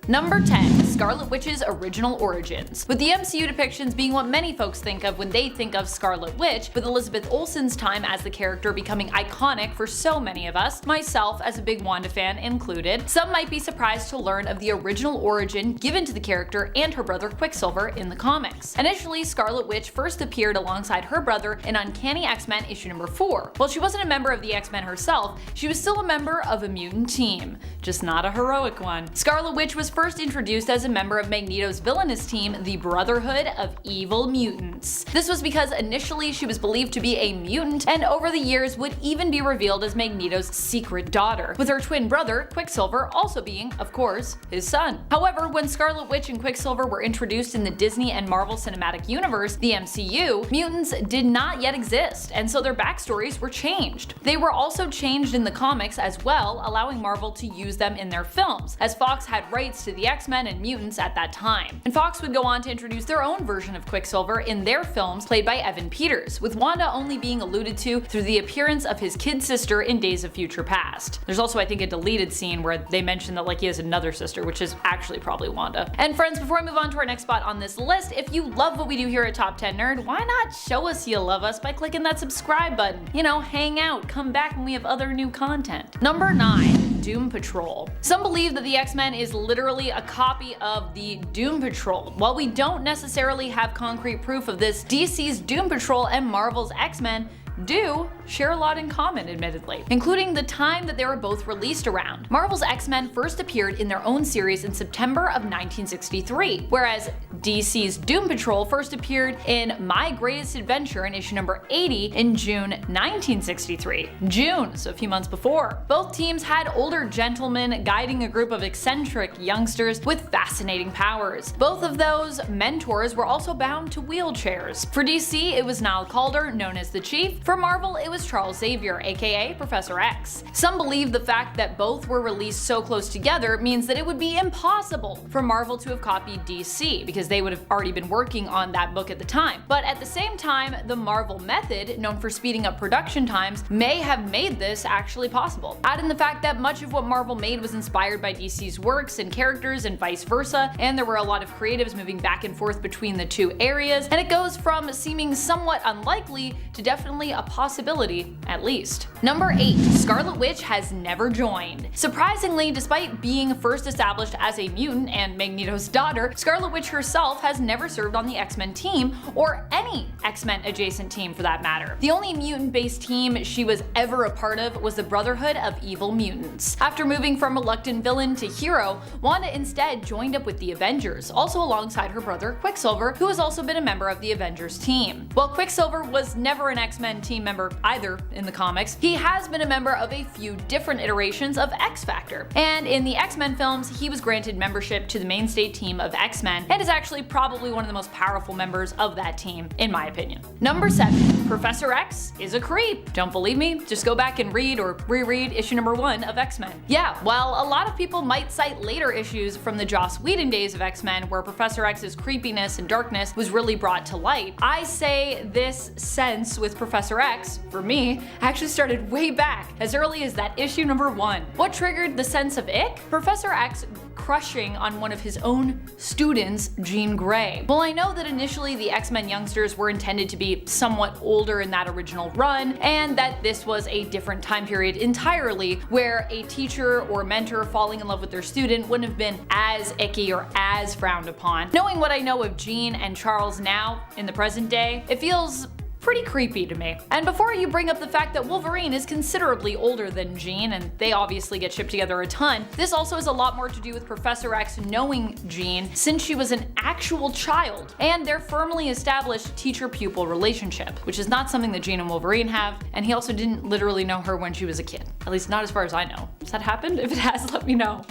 Number 10. Scarlet Witch's original origins. With the MCU depictions being what many folks think of when they think of Scarlet Witch, with Elizabeth Olsen's time as the character becoming iconic for so many of us, myself as a big Wanda fan included, some might be surprised to learn of the original origin given to the character and her brother Quicksilver in the comics. Initially, Scarlet Witch first appeared alongside her brother in Uncanny X-Men issue number 4. While she wasn't a member of the X-Men herself, she was still a member of a mutant team, just not a heroic one. Scarlet Witch was first introduced as a member of Magneto's villainous team, the Brotherhood of Evil Mutants. This was because initially she was believed to be a mutant, and over the years would even be revealed as Magneto's secret daughter, with her twin brother, Quicksilver, also being, of course, his son. However, when Scarlet Witch and Quicksilver were introduced in the Disney and Marvel Cinematic Universe, the MCU, mutants did not yet exist, and so their backstories were changed. They were also changed in the comics as well, allowing Marvel to use them in their films, as Fox had rights to the X-Men and mutants at that time. And Fox would go on to introduce their own version of Quicksilver in their films played by Evan Peters, with Wanda only being alluded to through the appearance of his kid sister in Days of Future Past. There's also, I think, a deleted scene where they mention that he has another sister, which is actually probably Wanda. And friends, before I move on to our next spot on this list, if you love what we do here at Top 10 Nerd, why not show us you love us by clicking that subscribe button? You know, hang out, come back when we have other new content. Number 9. Doom Patrol. Some believe that the X-Men is literally a copy of the Doom Patrol. While we don't necessarily have concrete proof of this, DC's Doom Patrol and Marvel's X-Men do share a lot in common, admittedly, including the time that they were both released around. Marvel's X-Men first appeared in their own series in September of 1963, whereas DC's Doom Patrol first appeared in My Greatest Adventure in issue number 80 in June 1963. June, so a few months before. Both teams had older gentlemen guiding a group of eccentric youngsters with fascinating powers. Both of those mentors were also bound to wheelchairs. For DC, it was Niall Calder, known as the Chief. For Marvel, it was Charles Xavier, aka Professor X. Some believe the fact that both were released so close together means that it would be impossible for Marvel to have copied DC, because they would have already been working on that book at the time. But at the same time, the Marvel method, known for speeding up production times, may have made this actually possible. Add in the fact that much of what Marvel made was inspired by DC's works and characters and vice versa, and there were a lot of creatives moving back and forth between the two areas, and it goes from seeming somewhat unlikely to definitely a possibility, at least. Number 8. Scarlet Witch has never joined. Surprisingly, despite being first established as a mutant and Magneto's daughter, Scarlet Witch herself has never served on the X-Men team, or any X-Men adjacent team for that matter. The only mutant-based team she was ever a part of was the Brotherhood of Evil Mutants. After moving from reluctant villain to hero, Wanda instead joined up with the Avengers, also alongside her brother Quicksilver, who has also been a member of the Avengers team. While Quicksilver was never an X-Men team member either in the comics, he has been a member of a few different iterations of X-Factor. And in the X-Men films, he was granted membership to the mainstay team of X-Men, and is actually probably one of the most powerful members of that team, in my opinion. Number 7. Professor X is a creep. Don't believe me? Just go back and read or reread issue number 1 of X-Men. Yeah, while a lot of people might cite later issues from the Joss Whedon days of X-Men where Professor X's creepiness and darkness was really brought to light, I say this sense with Professor X, for me, actually started way back, as early as that issue number 1. What triggered the sense of ick? Professor X crushing on one of his own students, Jean Grey. Well, I know that initially the X-Men youngsters were intended to be somewhat older in that original run, and that this was a different time period entirely, where a teacher or mentor falling in love with their student wouldn't have been as icky or as frowned upon. Knowing what I know of Jean and Charles now, in the present day, it feels pretty creepy to me. And before you bring up the fact that Wolverine is considerably older than Jean, and they obviously get shipped together a ton, this also has a lot more to do with Professor X knowing Jean since she was an actual child, and their firmly established teacher-pupil relationship, which is not something that Jean and Wolverine have, and he also didn't literally know her when she was a kid. At least not as far as I know. Has that happened? If it has, let me know.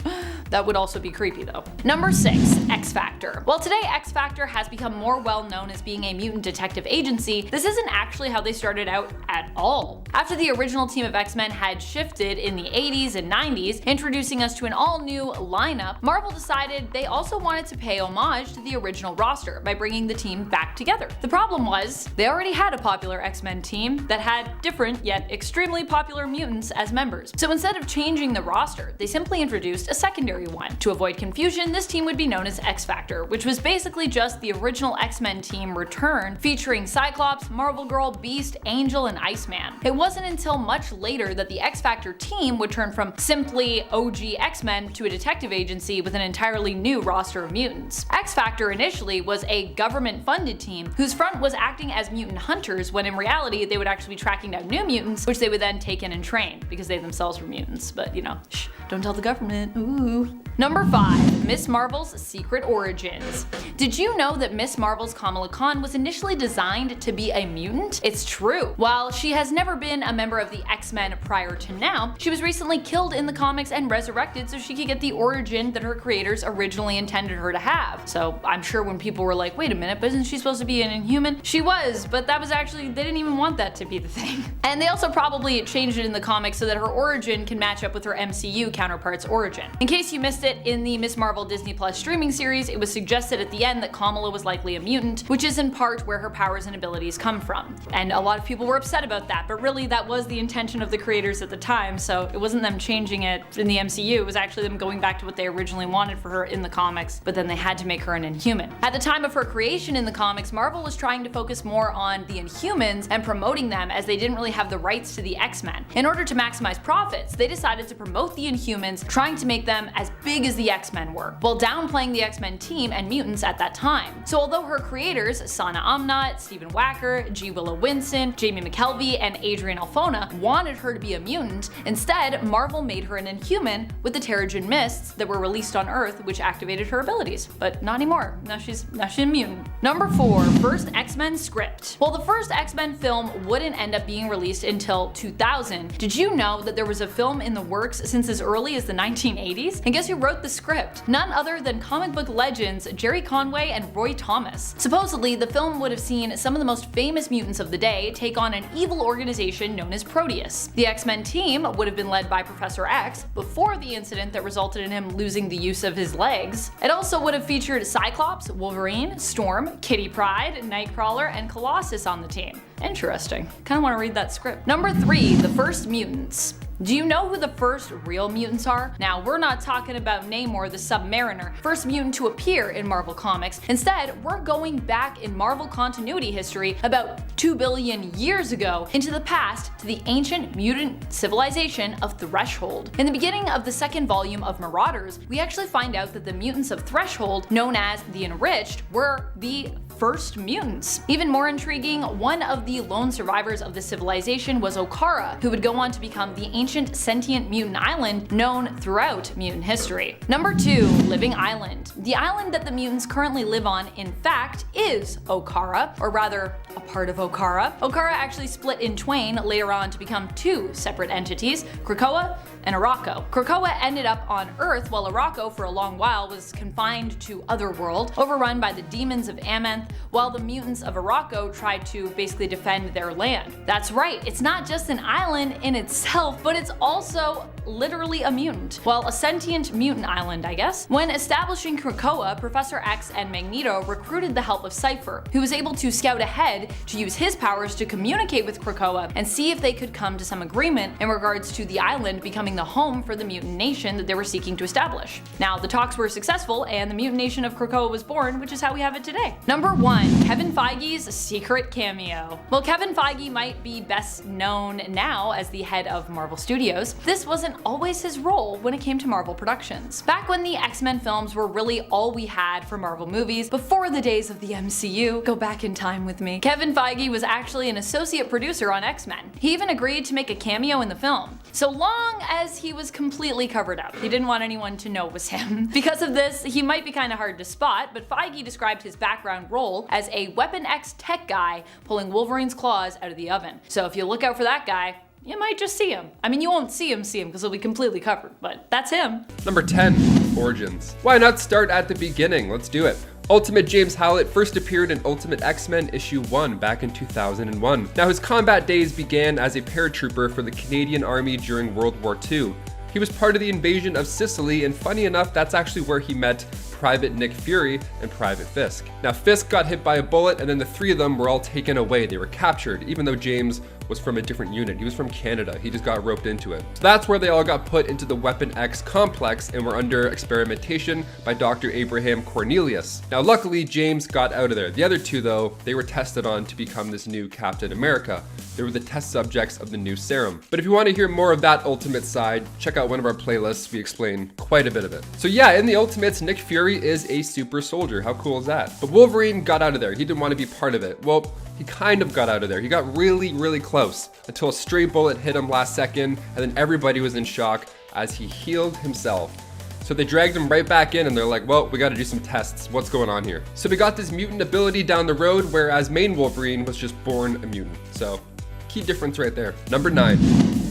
That would also be creepy though. Number 6. X-Factor. While today X-Factor has become more well known as being a mutant detective agency, this isn't actually how they started out at all. After the original team of X-Men had shifted in the 80s and 90s, introducing us to an all-new lineup, Marvel decided they also wanted to pay homage to the original roster by bringing the team back together. The problem was, they already had a popular X-Men team that had different yet extremely popular mutants as members. So instead of changing the roster, they simply introduced a secondary secondary one. To avoid confusion, this team would be known as X-Factor, which was basically just the original X-Men team returned, featuring Cyclops, Marvel Girl, Beast, Angel, and Iceman. It wasn't until much later that the X-Factor team would turn from simply OG X-Men to a detective agency with an entirely new roster of mutants. X-Factor initially was a government-funded team whose front was acting as mutant hunters, when in reality they would actually be tracking down new mutants, which they would then take in and train, because they themselves were mutants. But you know, shh, don't tell the government. Ooh. Number 5. Miss Marvel's secret origins. Did you know that Miss Marvel's Kamala Khan was initially designed to be a mutant? It's true. While she has never been a member of the X-Men prior to now, she was recently killed in the comics and resurrected so she could get the origin that her creators originally intended her to have. So I'm sure when people were like, wait a minute, but isn't she supposed to be an Inhuman? She was, but that was actually, they didn't even want that to be the thing. And they also probably changed it in the comics so that her origin can match up with her MCU counterpart's origin. In case you missed it, in the Miss Marvel Disney Plus streaming series, it was suggested at the end that Kamala was likely a mutant, which is in part where her powers and abilities come from. And a lot of people were upset about that, but really that was the intention of the creators at the time, so it wasn't them changing it in the MCU, it was actually them going back to what they originally wanted for her in the comics, but then they had to make her an Inhuman. At the time of her creation in the comics, Marvel was trying to focus more on the Inhumans and promoting them, as they didn't really have the rights to the X-Men. In order to maximize profits, they decided to promote the Inhumans, trying to make them as big as the X-Men were, while downplaying the X-Men team and mutants at that time. So although her creators, Sana Amnat, Stephen Wacker, G. Willow Winson, Jamie McKelvey, and Adrian Alphona, wanted her to be a mutant, instead Marvel made her an Inhuman with the Terrigen Mists that were released on Earth, which activated her abilities. But not anymore. Now she's a mutant. Number 4. First X-Men script. While the first X-Men film wouldn't end up being released until 2000, did you know that there was a film in the works since as early as the 1980s? And guess who wrote the script? None other than comic book legends Jerry Conway and Roy Thomas. Supposedly, the film would have seen some of the most famous mutants of the day take on an evil organization known as Proteus. The X-Men team would have been led by Professor X before the incident that resulted in him losing the use of his legs. It also would have featured Cyclops, Wolverine, Storm, Kitty Pryde, Nightcrawler, and Colossus on the team. Interesting. Kinda wanna read that script. Number 3. The first mutants. Do you know who the first real mutants are? Now, we're not talking about Namor the Submariner, first mutant to appear in Marvel Comics. Instead, we're going back in Marvel continuity history about 2 billion years ago into the past to the ancient mutant civilization of Threshold. In the beginning of the second volume of Marauders, we actually find out that the mutants of Threshold, known as the Enriched, were the first mutants. Even more intriguing, one of the lone survivors of the civilization was Okara, who would go on to become the ancient sentient mutant island known throughout mutant history. Number 2. Living Island. The island that the mutants currently live on, in fact, is Okara, or rather, a part of Okara. Okara actually split in twain later on to become 2 separate entities, Krakoa and Arakko. Krakoa ended up on Earth, while Arakko for a long while was confined to Otherworld, overrun by the demons of Amenth, while the mutants of Arakko tried to basically defend their land. That's right, it's not just an island in itself, but it's also literally a mutant. Well, a sentient mutant island, I guess. When establishing Krakoa, Professor X and Magneto recruited the help of Cypher, who was able to scout ahead to use his powers to communicate with Krakoa and see if they could come to some agreement in regards to the island becoming the home for the mutant nation that they were seeking to establish. Now, the talks were successful and the mutant nation of Krakoa was born, which is how we have it today. Number 1. Kevin Feige's secret cameo. Well, Kevin Feige might be best known now as the head of Marvel Studios. This wasn't always his role when it came to Marvel productions. Back when the X-Men films were really all we had for Marvel movies, before the days of the MCU, go back in time with me, Kevin Feige was actually an associate producer on X-Men. He even agreed to make a cameo in the film, so long as he was completely covered up. He didn't want anyone to know it was him. Because of this, he might be kinda hard to spot, but Feige described his background role as a Weapon X tech guy pulling Wolverine's claws out of the oven. So if you look out for that guy, you might just see him. I mean, you won't see him because he'll be completely covered, but that's him. Number 10. Origins. Why not start at the beginning? Let's do it. Ultimate James Howlett first appeared in Ultimate X-Men issue 1 back in 2001. Now, his combat days began as a paratrooper for the Canadian Army during World War II. He was part of the invasion of Sicily, and funny enough, that's actually where he met Private Nick Fury and Private Fisk. Now, Fisk got hit by a bullet, and then the 3 of them were all taken away. They were captured, even though James was from a different unit. He was from Canada. He just got roped into it. So that's where they all got put into the Weapon X complex and were under experimentation by Dr. Abraham Cornelius. Now, luckily, James got out of there. The other two, though, they were tested on to become this new Captain America. They were the test subjects of the new serum. But if you want to hear more of that Ultimate side, check out one of our playlists. We explain quite a bit of it. So yeah, in the Ultimates, Nick Fury is a super soldier. How cool is that? But Wolverine got out of there. He didn't want to be part of it. Well, he kind of got out of there. He got really, really close until a stray bullet hit him last second, and then everybody was in shock as he healed himself. So they dragged him right back in and they're like, well, we got to do some tests. What's going on here? So we got this mutant ability down the road, whereas main Wolverine was just born a mutant. So key difference right there. Number 9.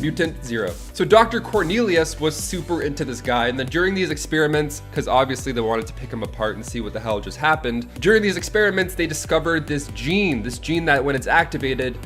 Mutant Zero. So Dr. Cornelius was super into this guy, and then during these experiments, because obviously they wanted to pick him apart and see what the hell just happened, during these experiments they discovered this gene that when it's activated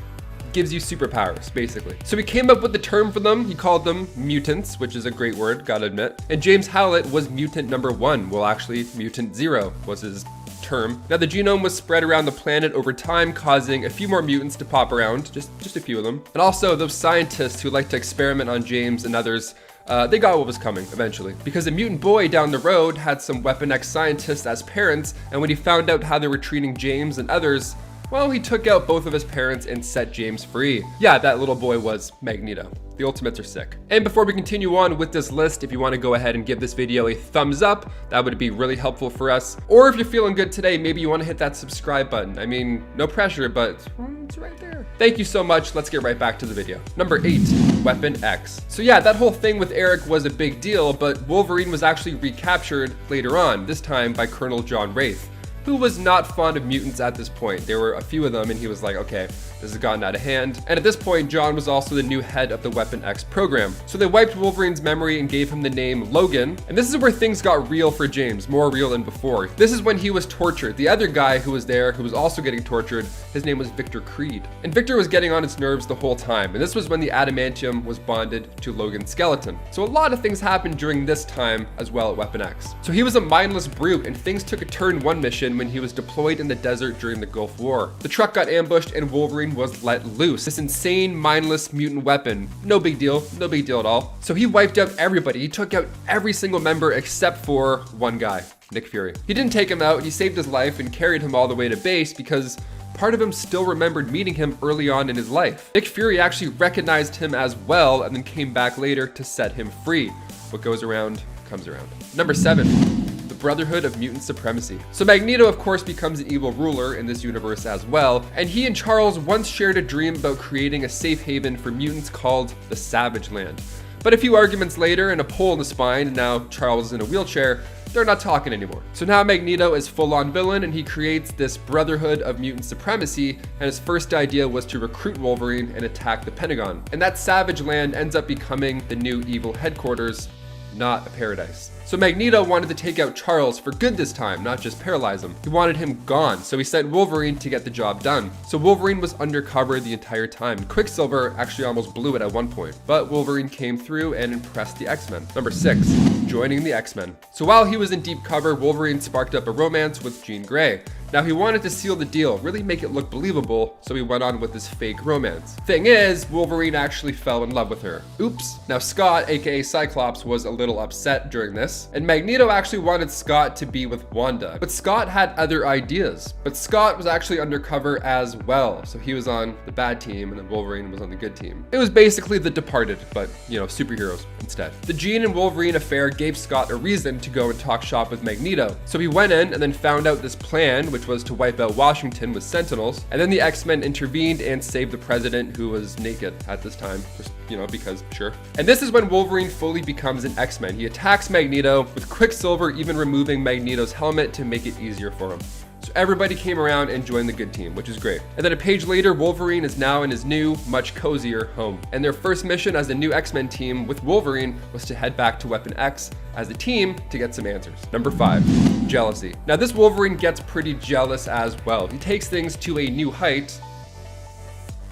gives you superpowers, basically. So he came up with the term for them. He called them mutants, which is a great word, gotta admit. And James Howlett was mutant number 1. Well, actually, Mutant Zero was his term. Now, the genome was spread around the planet over time, causing a few more mutants to pop around, just a few of them. And also, those scientists who like to experiment on James and others, they got what was coming eventually. Because a mutant boy down the road had some Weapon X scientists as parents, and when he found out how they were treating James and others, well, he took out both of his parents and set James free. Yeah, that little boy was Magneto. The Ultimates are sick. And before we continue on with this list, if you want to go ahead and give this video a thumbs up, that would be really helpful for us. Or if you're feeling good today, maybe you want to hit that subscribe button. I mean, no pressure, but it's right there. Thank you so much. Let's get right back to the video. Number 8, Weapon X. So yeah, that whole thing with Eric was a big deal, but Wolverine was actually recaptured later on, this time by Colonel John Wraith, who was not fond of mutants at this point. There were a few of them and he was like, okay, this has gotten out of hand. And at this point, John was also the new head of the Weapon X program. So they wiped Wolverine's memory and gave him the name Logan. And this is where things got real for James, more real than before. This is when he was tortured. The other guy who was there, who was also getting tortured, his name was Victor Creed. And Victor was getting on his nerves the whole time. And this was when the adamantium was bonded to Logan's skeleton. So a lot of things happened during this time as well at Weapon X. So he was a mindless brute, and things took a turn one mission when he was deployed in the desert during the Gulf War. The truck got ambushed and Wolverine was let loose. This insane, mindless mutant weapon. No big deal at all. So he wiped out everybody. He took out every single member except for one guy, Nick Fury. He didn't take him out. He saved his life and carried him all the way to base because part of him still remembered meeting him early on in his life. Nick Fury actually recognized him as well and then came back later to set him free. What goes around comes around. Number 7. Brotherhood of Mutant Supremacy. So Magneto, of course, becomes an evil ruler in this universe as well, and he and Charles once shared a dream about creating a safe haven for mutants called the Savage Land. But a few arguments later and a pole in the spine, and now Charles is in a wheelchair, they're not talking anymore. So now Magneto is full-on villain and he creates this Brotherhood of Mutant Supremacy, and his first idea was to recruit Wolverine and attack the Pentagon. And that Savage Land ends up becoming the new evil headquarters, not a paradise. So Magneto wanted to take out Charles for good this time, not just paralyze him. He wanted him gone, so he sent Wolverine to get the job done. So Wolverine was undercover the entire time. Quicksilver actually almost blew it at one point, but Wolverine came through and impressed the X-Men. Number 6, joining the X-Men. So while he was in deep cover, Wolverine sparked up a romance with Jean Grey. Now he wanted to seal the deal, really make it look believable, so he went on with this fake romance. Thing is, Wolverine actually fell in love with her. Oops. Now Scott, aka Cyclops, was a little upset during this, and Magneto actually wanted Scott to be with Wanda. But Scott had other ideas. But Scott was actually undercover as well, so he was on the bad team and then Wolverine was on the good team. It was basically The Departed, but superheroes instead. The Jean and Wolverine affair gave Scott a reason to go and talk shop with Magneto. So he went in and then found out this plan, which was to wipe out Washington with Sentinels, and then the X-Men intervened and saved the president, who was naked at this time, just, because sure. And this is when Wolverine fully becomes an X-Men. He attacks Magneto, with Quicksilver even removing Magneto's helmet to make it easier for him. So everybody came around and joined the good team, which is great. And then a page later, Wolverine is now in his new, much cozier home. And their first mission as a new X-Men team with Wolverine was to head back to Weapon X as a team to get some answers. Number 5, jealousy. Now this Wolverine gets pretty jealous as well. He takes things to a new height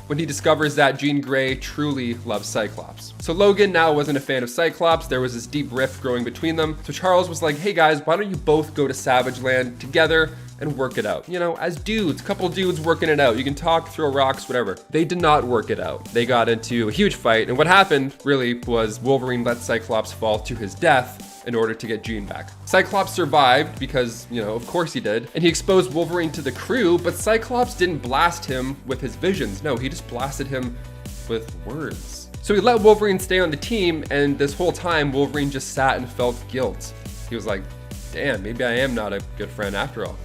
when he discovers that Jean Grey truly loves Cyclops. So Logan now wasn't a fan of Cyclops. There was this deep rift growing between them. So Charles was like, hey guys, why don't you both go to Savage Land together? and work it out. You know, as dudes, couple dudes working it out. You can talk, throw rocks, whatever. They did not work it out. They got into a huge fight, and what happened really was Wolverine let Cyclops fall to his death in order to get Jean back. Cyclops survived because, you know, of course he did, and he exposed Wolverine to the crew, but Cyclops didn't blast him with his visions. No, he just blasted him with words. So he let Wolverine stay on the team, and this whole time Wolverine just sat and felt guilt. He was like, damn, maybe I am not a good friend after all.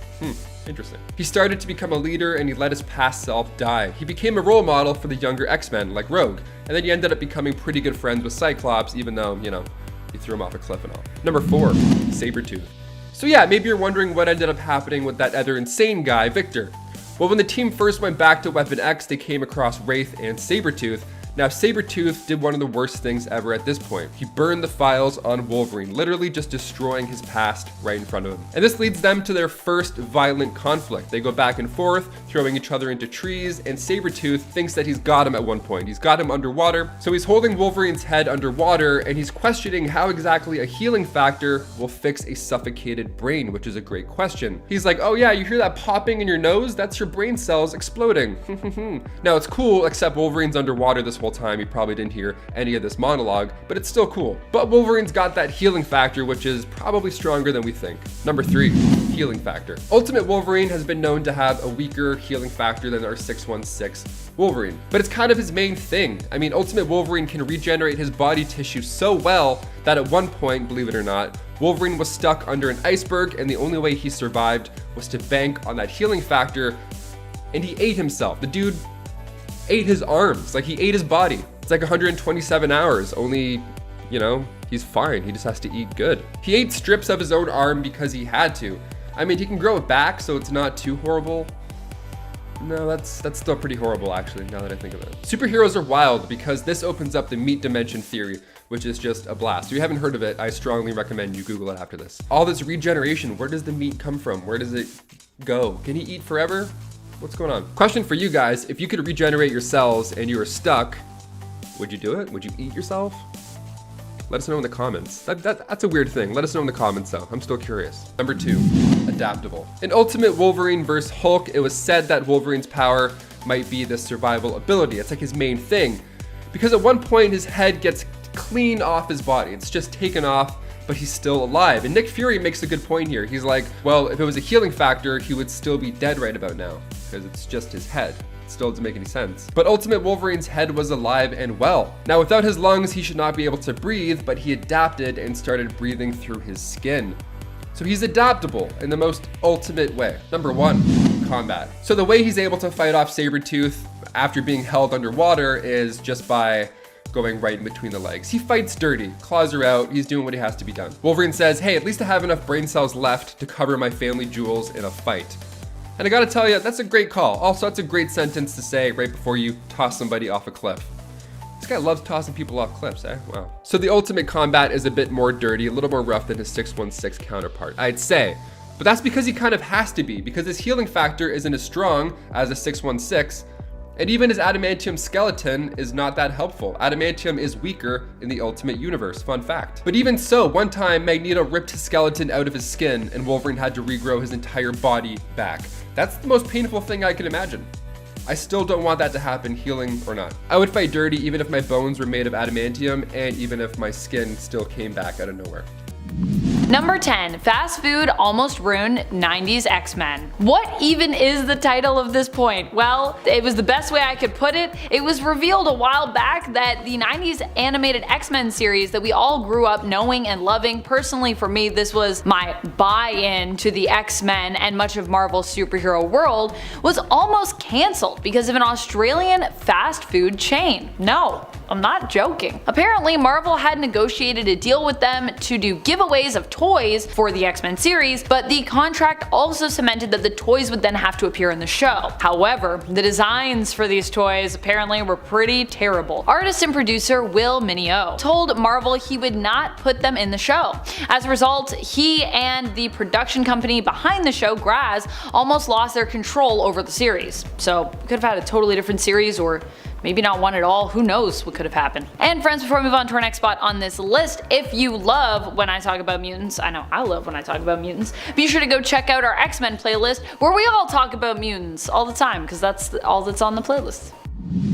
Interesting. He started to become a leader, and he let his past self die. He became a role model for the younger X-Men, like Rogue, and then he ended up becoming pretty good friends with Cyclops, even though, you know, he threw him off a cliff and all. Number 4, Sabretooth. So yeah, maybe you're wondering what ended up happening with that other insane guy, Victor. Well, when the team first went back to Weapon X, they came across Wraith and Sabretooth. Now, Sabretooth did one of the worst things ever at this point. He burned the files on Wolverine, literally just destroying his past right in front of him. And this leads them to their first violent conflict. They go back and forth, throwing each other into trees, and Sabretooth thinks that he's got him at one point. He's got him underwater, so he's holding Wolverine's head underwater, and he's questioning how exactly a healing factor will fix a suffocated brain, which is a great question. He's like, oh yeah, you hear that popping in your nose? That's your brain cells exploding. Now, it's cool, except Wolverine's underwater this whole time. He probably didn't hear any of this monologue, but it's still cool. But Wolverine's got that healing factor, which is probably stronger than we think. Number 3, healing factor. Ultimate Wolverine has been known to have a weaker healing factor than our 616 Wolverine, but it's kind of his main thing. I mean, Ultimate Wolverine can regenerate his body tissue so well that at one point, believe it or not, Wolverine was stuck under an iceberg, and the only way he survived was to bank on that healing factor, and he ate himself. The dude ate his arms, like he ate his body. It's like 127 hours, only, you know, he's fine. He just has to eat good. He ate strips of his own arm because he had to. I mean, he can grow it back, so it's not too horrible. No, that's still pretty horrible, actually, now that I think of it. Superheroes are wild because this opens up the meat dimension theory, which is just a blast. If you haven't heard of it, I strongly recommend you Google it after this. All this regeneration, where does the meat come from? Where does it go? Can he eat forever? What's going on? Question for you guys, if you could regenerate your cells and you were stuck, would you do it? Would you eat yourself? Let us know in the comments. That's a weird thing. Let us know in the comments though. I'm still curious. Number 2, adaptable. In Ultimate Wolverine vs. Hulk, it was said that Wolverine's power might be the survival ability. It's like his main thing. Because at one point his head gets clean off his body. It's just taken off, but he's still alive. And Nick Fury makes a good point here. He's like, well, if it was a healing factor, he would still be dead right about now because it's just his head. It still doesn't make any sense. But Ultimate Wolverine's head was alive and well. Now, without his lungs, he should not be able to breathe, but he adapted and started breathing through his skin. So he's adaptable in the most ultimate way. Number 1, combat. So the way he's able to fight off Sabretooth after being held underwater is just by going right in between the legs. He fights dirty, claws are out, he's doing what he has to be done. Wolverine says, hey, at least I have enough brain cells left to cover my family jewels in a fight. And I gotta tell you, that's a great call. Also, that's a great sentence to say right before you toss somebody off a cliff. This guy loves tossing people off cliffs, eh? Wow. So the ultimate combat is a bit more dirty, a little more rough than his 616 counterpart, I'd say. But that's because he kind of has to be, because his healing factor isn't as strong as a 616, and even his adamantium skeleton is not that helpful. Adamantium is weaker in the Ultimate Universe, fun fact. But even so, one time Magneto ripped his skeleton out of his skin and Wolverine had to regrow his entire body back. That's the most painful thing I can imagine. I still don't want that to happen, healing or not. I would fight dirty even if my bones were made of adamantium and even if my skin still came back out of nowhere. Number 10, fast food almost ruined 90s X-Men. What even is the title of this point? Well, it was the best way I could put it. It was revealed a while back that the 90s animated X-Men series that we all grew up knowing and loving, personally for me this was my buy-in to the X-Men and much of Marvel's superhero world, was almost cancelled because of an Australian fast food chain. No, I'm not joking. Apparently Marvel had negotiated a deal with them to do giveaways of toys for the X-Men series, but the contract also cemented that the toys would then have to appear in the show. However, the designs for these toys apparently were pretty terrible. Artist and producer Will Mineo told Marvel he would not put them in the show. As a result, he and the production company behind the show, Graz, almost lost their control over the series. So we could have had a totally different series or maybe not one at all, who knows what could have happened. And friends, before we move on to our next spot on this list, if you love when I talk about mutants, I know I love when I talk about mutants, be sure to go check out our X-Men playlist where we all talk about mutants all the time, because that's all that's on the playlist.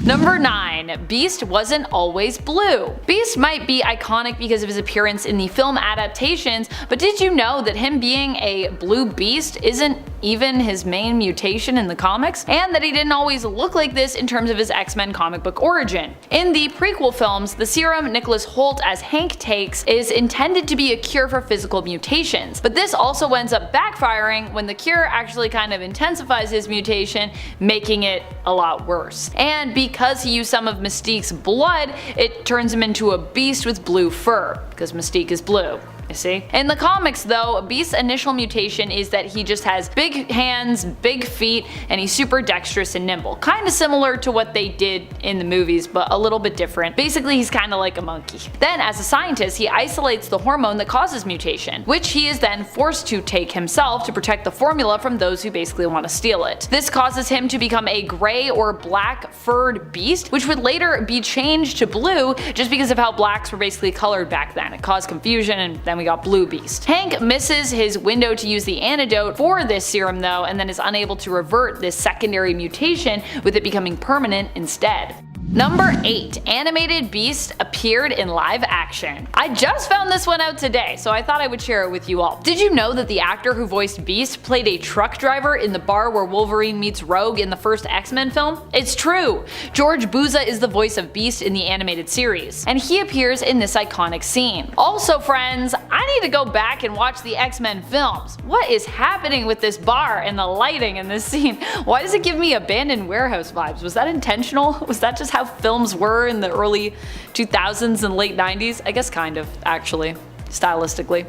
Number 9. Beast wasn't always blue. Beast might be iconic because of his appearance in the film adaptations, but did you know that him being a blue beast isn't even his main mutation in the comics? And that he didn't always look like this in terms of his X-Men comic book origin. In the prequel films, the serum Nicholas Hoult as Hank takes is intended to be a cure for physical mutations, but this also ends up backfiring when the cure actually kind of intensifies his mutation, making it a lot worse. And because he used some of Mystique's blood, it turns him into a beast with blue fur, because Mystique is blue. You see? In the comics though, Beast's initial mutation is that he just has big hands, big feet, and he's super dexterous and nimble. Kinda similar to what they did in the movies, but a little bit different. Basically, he's kinda like a monkey. Then as a scientist, he isolates the hormone that causes mutation, which he is then forced to take himself to protect the formula from those who basically want to steal it. This causes him to become a gray or black furred beast, which would later be changed to blue just because of how blacks were basically colored back then. It caused confusion, and then we got Blue Beast. Hank misses his window to use the antidote for this serum though, and then is unable to revert this secondary mutation, with it becoming permanent instead. Number 8. Animated Beast appeared in live action. I just found this one out today, so I thought I would share it with you all. Did you know that the actor who voiced Beast played a truck driver in the bar where Wolverine meets Rogue in the first X-Men film? It's true! George Buza is the voice of Beast in the animated series, and he appears in this iconic scene. Also friends, I need to go back and watch the X-Men films. What is happening with this bar and the lighting in this scene? Why does it give me abandoned warehouse vibes? Was that intentional? Was that just how films were in the early 2000s and late 90s? I guess kind of, actually, stylistically.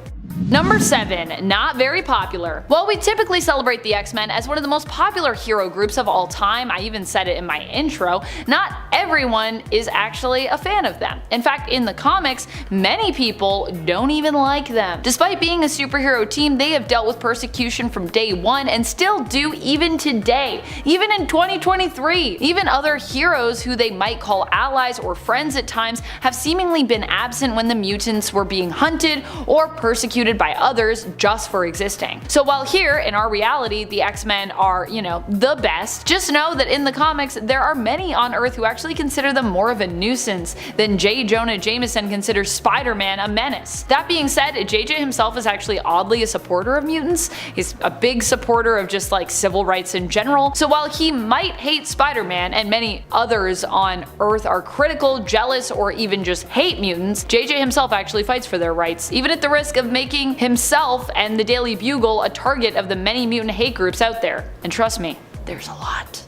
Number 7. Not very popular. While we typically celebrate the X-Men as one of the most popular hero groups of all time, I even said it in my intro, not everyone is actually a fan of them. In fact, in the comics, many people don't even like them. Despite being a superhero team, they have dealt with persecution from day one and still do even today, even in 2023. Even other heroes who they might call allies or friends at times have seemingly been absent when the mutants were being hunted or persecuted by others just for existing. So while here, in our reality, the X-Men are, the best, just know that in the comics, there are many on Earth who actually consider them more of a nuisance than J. Jonah Jameson considers Spider-Man a menace. That being said, JJ himself is actually oddly a supporter of mutants. He's a big supporter of just like civil rights in general. So while he might hate Spider-Man and many others on Earth are critical, jealous, or even just hate mutants, JJ himself actually fights for their rights, even at the risk of making himself and the Daily Bugle a target of the many mutant hate groups out there. And trust me, there's a lot.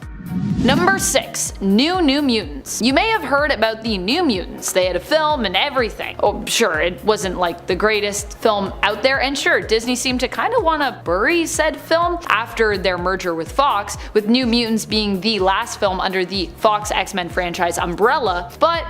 Number 6. New Mutants. You may have heard about the New Mutants. They had a film and everything. Oh, sure, it wasn't like the greatest film out there, and sure, Disney seemed to kind of want to bury said film after their merger with Fox, with New Mutants being the last film under the Fox X-Men franchise umbrella, but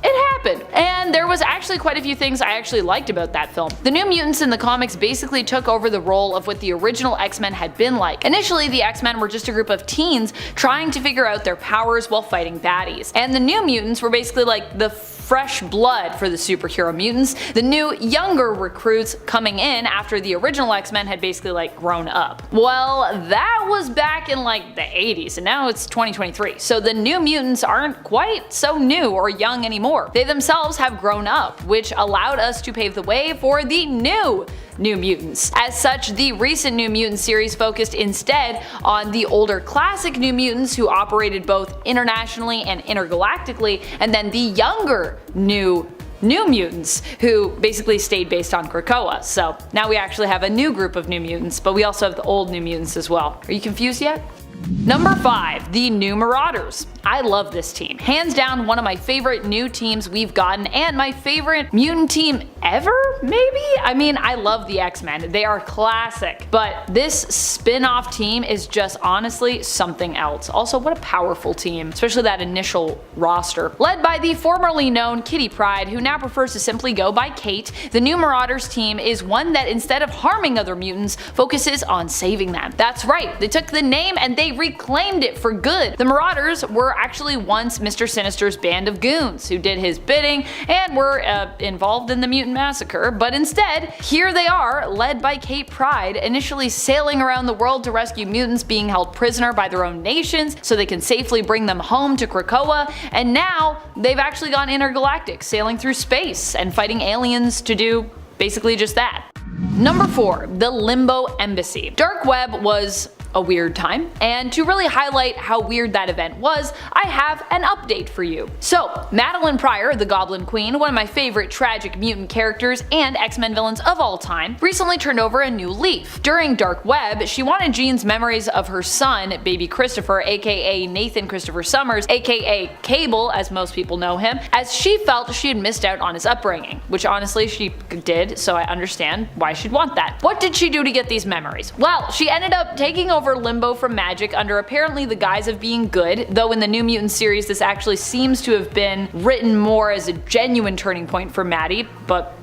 it happened, and there was actually quite a few things I actually liked about that film. The New Mutants in the comics basically took over the role of what the original X-Men had been like. Initially, the X-Men were just a group of teens trying to figure out their powers while fighting baddies, and the New Mutants were basically like the fresh blood for the superhero mutants, the new younger recruits coming in after the original X-Men had basically like grown up. Well, that was back in like the 80s, and now it's 2023, so the New Mutants aren't quite so new or young anymore. They themselves have grown up, which allowed us to pave the way for the New Mutants. As such, the recent New Mutant series focused instead on the older classic New Mutants who operated both internationally and intergalactically, and then the younger New Mutants who basically stayed based on Krakoa. So now we actually have a new group of New Mutants, but we also have the old New Mutants as well. Are you confused yet? Number 5. The New Marauders. I love this team. Hands down one of my favorite new teams we've gotten, and my favorite mutant team ever, maybe? I mean, I love the X-Men. They are classic. But this spin-off team is just honestly something else. Also, what a powerful team, especially that initial roster. Led by the formerly known Kitty Pryde, who now prefers to simply go by Kate, the New Marauders team is one that instead of harming other mutants, focuses on saving them. That's right, they took the name and they they reclaimed it for good. The Marauders were actually once Mr. Sinister's band of goons who did his bidding and were involved in the Mutant Massacre, but instead, here they are, led by Kate Pryde, initially sailing around the world to rescue mutants being held prisoner by their own nations so they can safely bring them home to Krakoa, and now they've actually gone intergalactic, sailing through space and fighting aliens to do basically just that. Number 4. The Limbo Embassy. Dark Web was a weird time, and to really highlight how weird that event was, I have an update for you. So, Madeline Pryor, the Goblin Queen, one of my favorite tragic mutant characters and X-Men villains of all time, recently turned over a new leaf. During Dark Web, she wanted Jean's memories of her son, baby Christopher, aka Nathan Christopher Summers, aka Cable as most people know him, as she felt she had missed out on his upbringing, which honestly she did, so I understand why she'd want that. What did she do to get these memories? Well, she ended up taking over Limbo from Magic under apparently the guise of being good, though in the New Mutant series this actually seems to have been written more as a genuine turning point for Maddie, but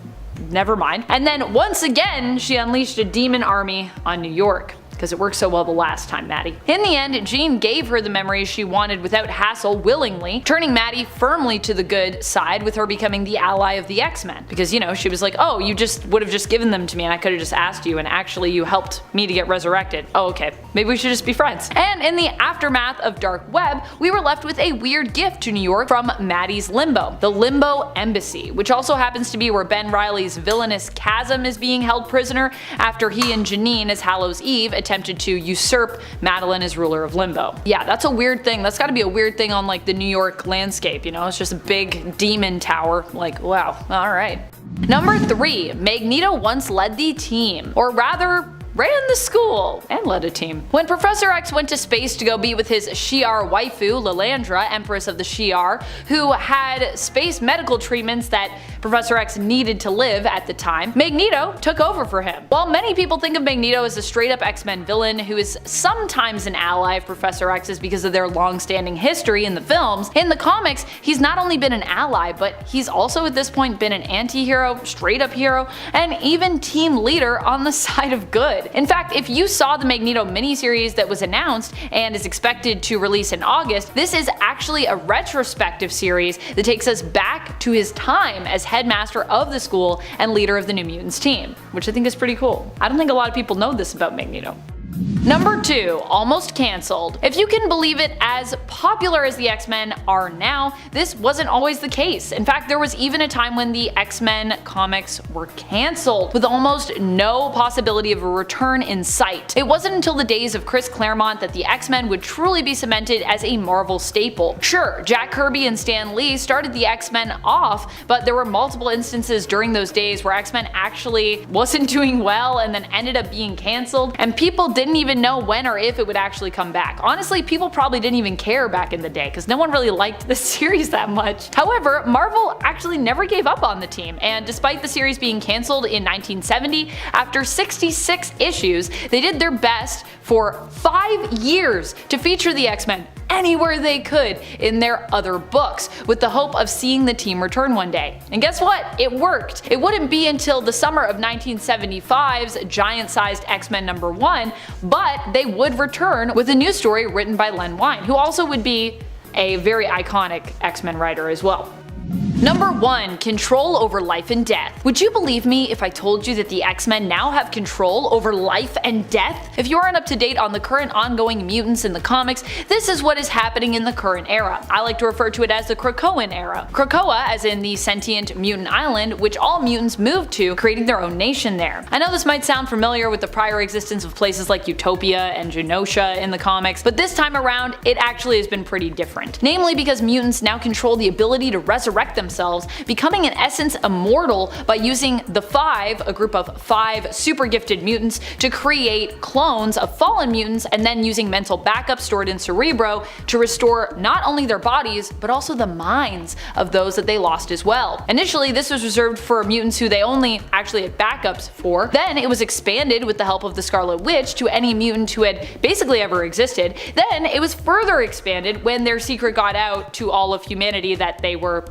never mind. And then once again she unleashed a demon army on New York, because it worked so well the last time, Maddie. In the end, Jean gave her the memories she wanted without hassle willingly, turning Maddie firmly to the good side with her becoming the ally of the X-Men. Because, you know, she was like, oh, you just would have just given them to me and I could have just asked you, and actually you helped me to get resurrected. Oh, okay. Maybe we should just be friends. And in the aftermath of Dark Web, we were left with a weird gift to New York from Maddie's Limbo, the Limbo Embassy, which also happens to be where Ben Reilly's villainous Chasm is being held prisoner after he and Janine as Hallows Eve attempted to usurp Madeline as ruler of Limbo. Yeah, that's a weird thing. That's gotta be a weird thing on like the New York landscape, you know? It's just a big demon tower. Like, wow, alright. Number 3. Magneto once led the team. Or rather, ran the school and led a team. When Professor X went to space to go be with his Shi'ar waifu, Lilandra, Empress of the Shi'ar, who had space medical treatments that Professor X needed to live at the time, Magneto took over for him. While many people think of Magneto as a straight-up X-Men villain who is sometimes an ally of Professor X's because of their long-standing history in the films, in the comics he's not only been an ally, but he's also at this point been an anti-hero, straight-up hero, and even team leader on the side of good. In fact, if you saw the Magneto miniseries that was announced and is expected to release in August, this is actually a retrospective series that takes us back to his time as headmaster of the school and leader of the New Mutants team, which I think is pretty cool. I don't think a lot of people know this about Magneto. Number 2. Almost cancelled. If you can believe it, as popular as the X-Men are now, this wasn't always the case. In fact, there was even a time when the X-Men comics were cancelled, with almost no possibility of a return in sight. It wasn't until the days of Chris Claremont that the X-Men would truly be cemented as a Marvel staple. Sure, Jack Kirby and Stan Lee started the X-Men off, but there were multiple instances during those days where X-Men actually wasn't doing well and then ended up being cancelled, and people didn't even know when or if it would actually come back. Honestly, people probably didn't even care back in the day because no one really liked the series that much. However, Marvel actually never gave up on the team, and despite the series being cancelled in 1970, after 66 issues, they did their best for 5 years to feature the X-Men anywhere they could in their other books, with the hope of seeing the team return one day. And guess what? It worked. It wouldn't be until the summer of 1975's giant-sized X-Men #1, but they would return with a new story written by Len Wein, who also would be a very iconic X-Men writer as well. Number 1. Control over life and death. Would you believe me if I told you that the X-Men now have control over life and death? If you aren't up to date on the current ongoing mutants in the comics, this is what is happening in the current era. I like to refer to it as the Krakoan era. Krakoa, as in the sentient mutant island, which all mutants moved to, creating their own nation there. I know this might sound familiar with the prior existence of places like Utopia and Genosha in the comics, but this time around, it actually has been pretty different. Namely because mutants now control the ability to resurrect themselves, becoming in essence immortal by using the Five, a group of 5 super gifted mutants, to create clones of fallen mutants, and then using mental backup stored in Cerebro to restore not only their bodies, but also the minds of those that they lost as well. Initially, this was reserved for mutants who they only actually had backups for. Then it was expanded with the help of the Scarlet Witch to any mutant who had basically ever existed. Then it was further expanded when their secret got out to all of humanity that they were,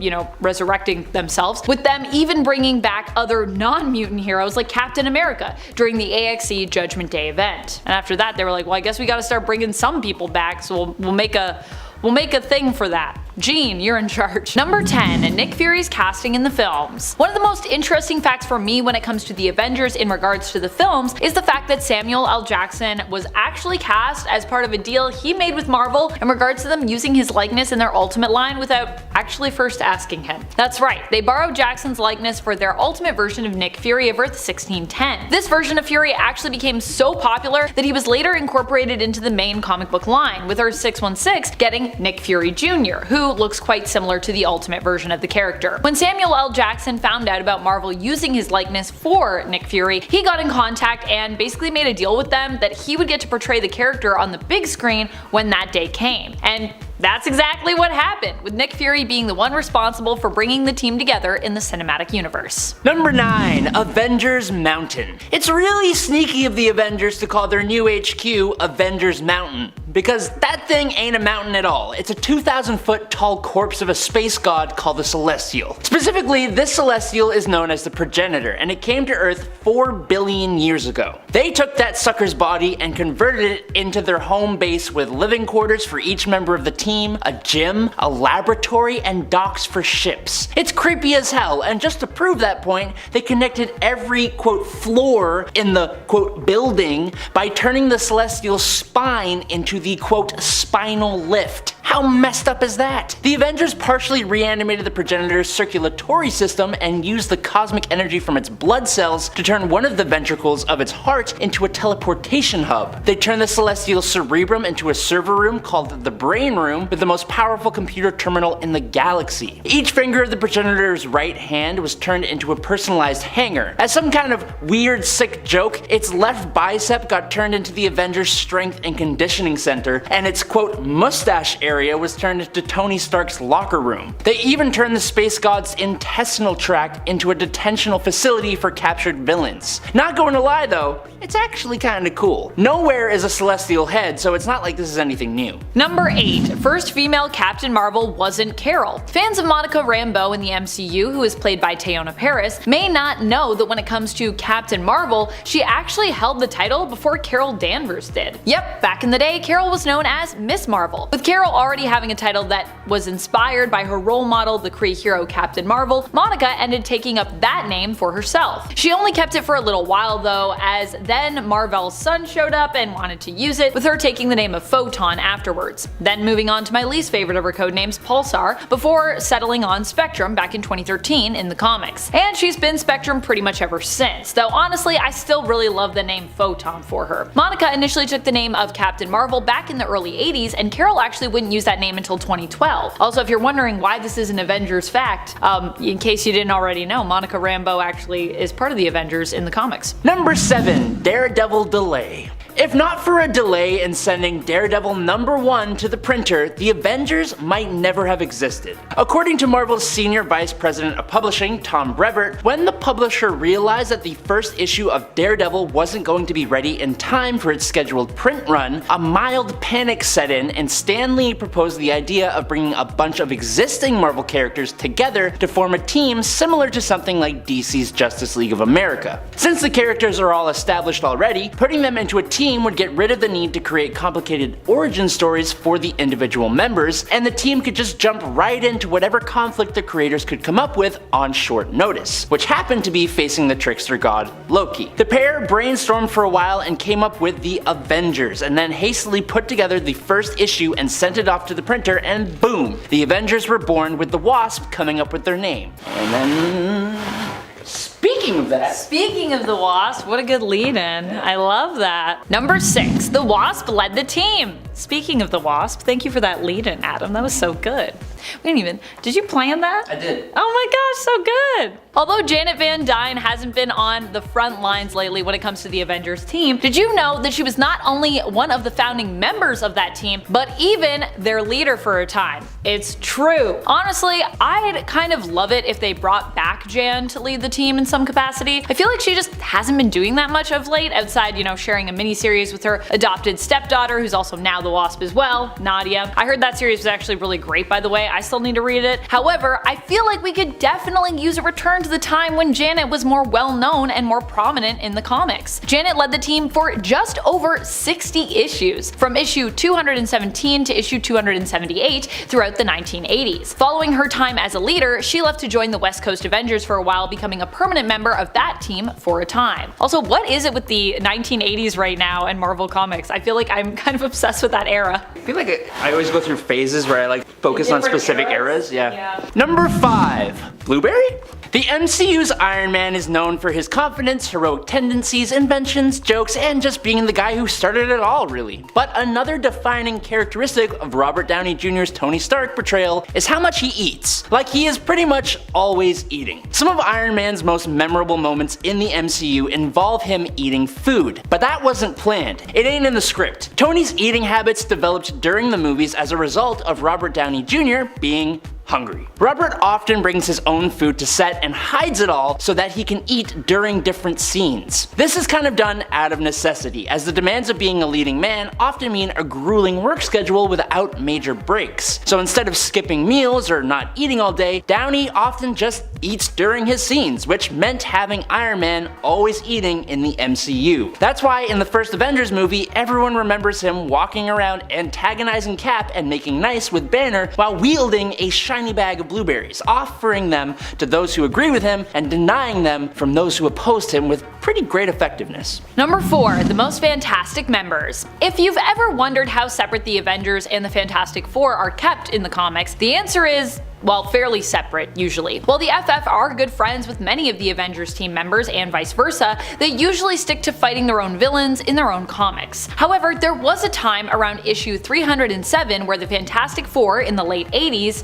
resurrecting themselves, with them even bringing back other non-mutant heroes like Captain America during the AXE Judgment Day event. And after that they were like, well, I guess we gotta start bringing some people back, so we'll make a thing for that. Gene, you're in charge. Number 10. Nick Fury's casting in the films. One of the most interesting facts for me when it comes to the Avengers in regards to the films is the fact that Samuel L. Jackson was actually cast as part of a deal he made with Marvel in regards to them using his likeness in their Ultimate line without actually first asking him. That's right, they borrowed Jackson's likeness for their Ultimate version of Nick Fury of Earth 1610. This version of Fury actually became so popular that he was later incorporated into the main comic book line, with Earth 616 getting Nick Fury Jr., who looks quite similar to the Ultimate version of the character. When Samuel L. Jackson found out about Marvel using his likeness for Nick Fury, he got in contact and basically made a deal with them that he would get to portray the character on the big screen when that day came. And that's exactly what happened, with Nick Fury being the one responsible for bringing the team together in the cinematic universe. Number 9. Avengers Mountain. It's really sneaky of the Avengers to call their new HQ Avengers Mountain, because that thing ain't a mountain at all. It's a 2,000-foot tall corpse of a space god called the Celestial. Specifically, this Celestial is known as the Progenitor, and it came to Earth 4 billion years ago. They took that sucker's body and converted it into their home base with living quarters for each member of the team, a gym, a laboratory, and docks for ships. It's creepy as hell, and just to prove that point, they connected every quote floor in the quote building by turning the Celestial's spine into the quote spinal lift. How messed up is that? The Avengers partially reanimated the Progenitor's circulatory system and used the cosmic energy from its blood cells to turn one of the ventricles of its heart into a teleportation hub. They turned the Celestial's cerebrum into a server room called the Brain Room, with the most powerful computer terminal in the galaxy. Each finger of the Progenitor's right hand was turned into a personalized hanger. As some kind of weird sick joke, its left bicep got turned into the Avengers Strength and Conditioning Center, and its quote mustache area was turned into Tony Stark's locker room. They even turned the space god's intestinal tract into a detentional facility for captured villains. Not going to lie though, it's actually kinda cool. Nowhere is a celestial head, so it's not like this is anything new. Number 8. First female Captain Marvel wasn't Carol. Fans of Monica Rambeau in the MCU, who is played by Teyonah Parris, may not know that when it comes to Captain Marvel, she actually held the title before Carol Danvers did. Yep, back in the day, Carol was known as Miss Marvel. With Carol already having a title that was inspired by her role model, the Kree hero Captain Marvel, Monica ended taking up that name for herself. She only kept it for a little while though, as then Mar-Vell's son showed up and wanted to use it, with her taking the name of Photon afterwards. Then moving on to my least favorite of her codenames, Pulsar, before settling on Spectrum back in 2013 in the comics. And she's been Spectrum pretty much ever since, though honestly I still really love the name Photon for her. Monica initially took the name of Captain Marvel back in the early 80s, and Carol actually wouldn't use that name until 2012. Also, if you're wondering why this is an Avengers fact, in case you didn't already know, Monica Rambeau actually is part of the Avengers in the comics. Number 7. Daredevil delay. If not for a delay in sending Daredevil #1 to the printer, the Avengers might never have existed. According to Marvel's Senior Vice President of Publishing, Tom Brevoort, when the publisher realized that the first issue of Daredevil wasn't going to be ready in time for its scheduled print run, a mild panic set in, and Stan Lee proposed the idea of bringing a bunch of existing Marvel characters together to form a team similar to something like DC's Justice League of America. Since the characters are all established already, putting them into a team would get rid of the need to create complicated origin stories for the individual members, and the team could just jump right into whatever conflict the creators could come up with on short notice, which happened to be facing the trickster god Loki. The pair brainstormed for a while and came up with the Avengers, and then hastily put together the first issue and sent it off to the printer, and boom! The Avengers were born, with the Wasp coming up with their name. And then... Speaking of the Wasp, what a good lead-in. I love that. Number 6. The Wasp led the team. Speaking of the Wasp, thank you for that lead-in, Adam. That was so good. Did you plan that? I did. Oh my gosh, so good! Although Janet Van Dyne hasn't been on the front lines lately when it comes to the Avengers team, did you know that she was not only one of the founding members of that team, but even their leader for a time? It's true. Honestly, I'd kind of love it if they brought back Jan to lead the team in some capacity. I feel like she just hasn't been doing that much of late, outside, sharing a miniseries with her adopted stepdaughter, who's also now the the Wasp as well, Nadia. I heard that series was actually really great, by the way. I still need to read it. However, I feel like we could definitely use a return to the time when Janet was more well known and more prominent in the comics. Janet led the team for just over 60 issues, from issue 217 to issue 278 throughout the 1980s. Following her time as a leader, she left to join the West Coast Avengers for a while, becoming a permanent member of that team for a time. Also, what is it with the 1980s right now and Marvel Comics? I feel like I'm kind of obsessed with that era. I feel like I always go through phases where I like focus on specific eras. Yeah. Number 5. Blueberry? The MCU's Iron Man is known for his confidence, heroic tendencies, inventions, jokes, and just being the guy who started it all, really. But another defining characteristic of Robert Downey Jr.'s Tony Stark portrayal is how much he eats. Like, he is pretty much always eating. Some of Iron Man's most memorable moments in the MCU involve him eating food, but that wasn't planned. It ain't in the script. Tony's eating habits developed during the movies as a result of Robert Downey Jr. being hungry. Robert often brings his own food to set and hides it all so that he can eat during different scenes. This is kind of done out of necessity, as the demands of being a leading man often mean a grueling work schedule without major breaks. So instead of skipping meals or not eating all day, Downey often just eats during his scenes, which meant having Iron Man always eating in the MCU. That's why in the first Avengers movie, everyone remembers him walking around antagonizing Cap and making nice with Banner while wielding a shiny bag of blueberries, offering them to those who agree with him and denying them from those who opposed him with pretty great effectiveness. Number 4. The most fantastic members. If you've ever wondered how separate the Avengers and the Fantastic Four are kept in the comics, the answer is, well, fairly separate, usually. While the FF are good friends with many of the Avengers team members and vice versa, they usually stick to fighting their own villains in their own comics. However, there was a time around issue 307 where the Fantastic Four in the late 80s,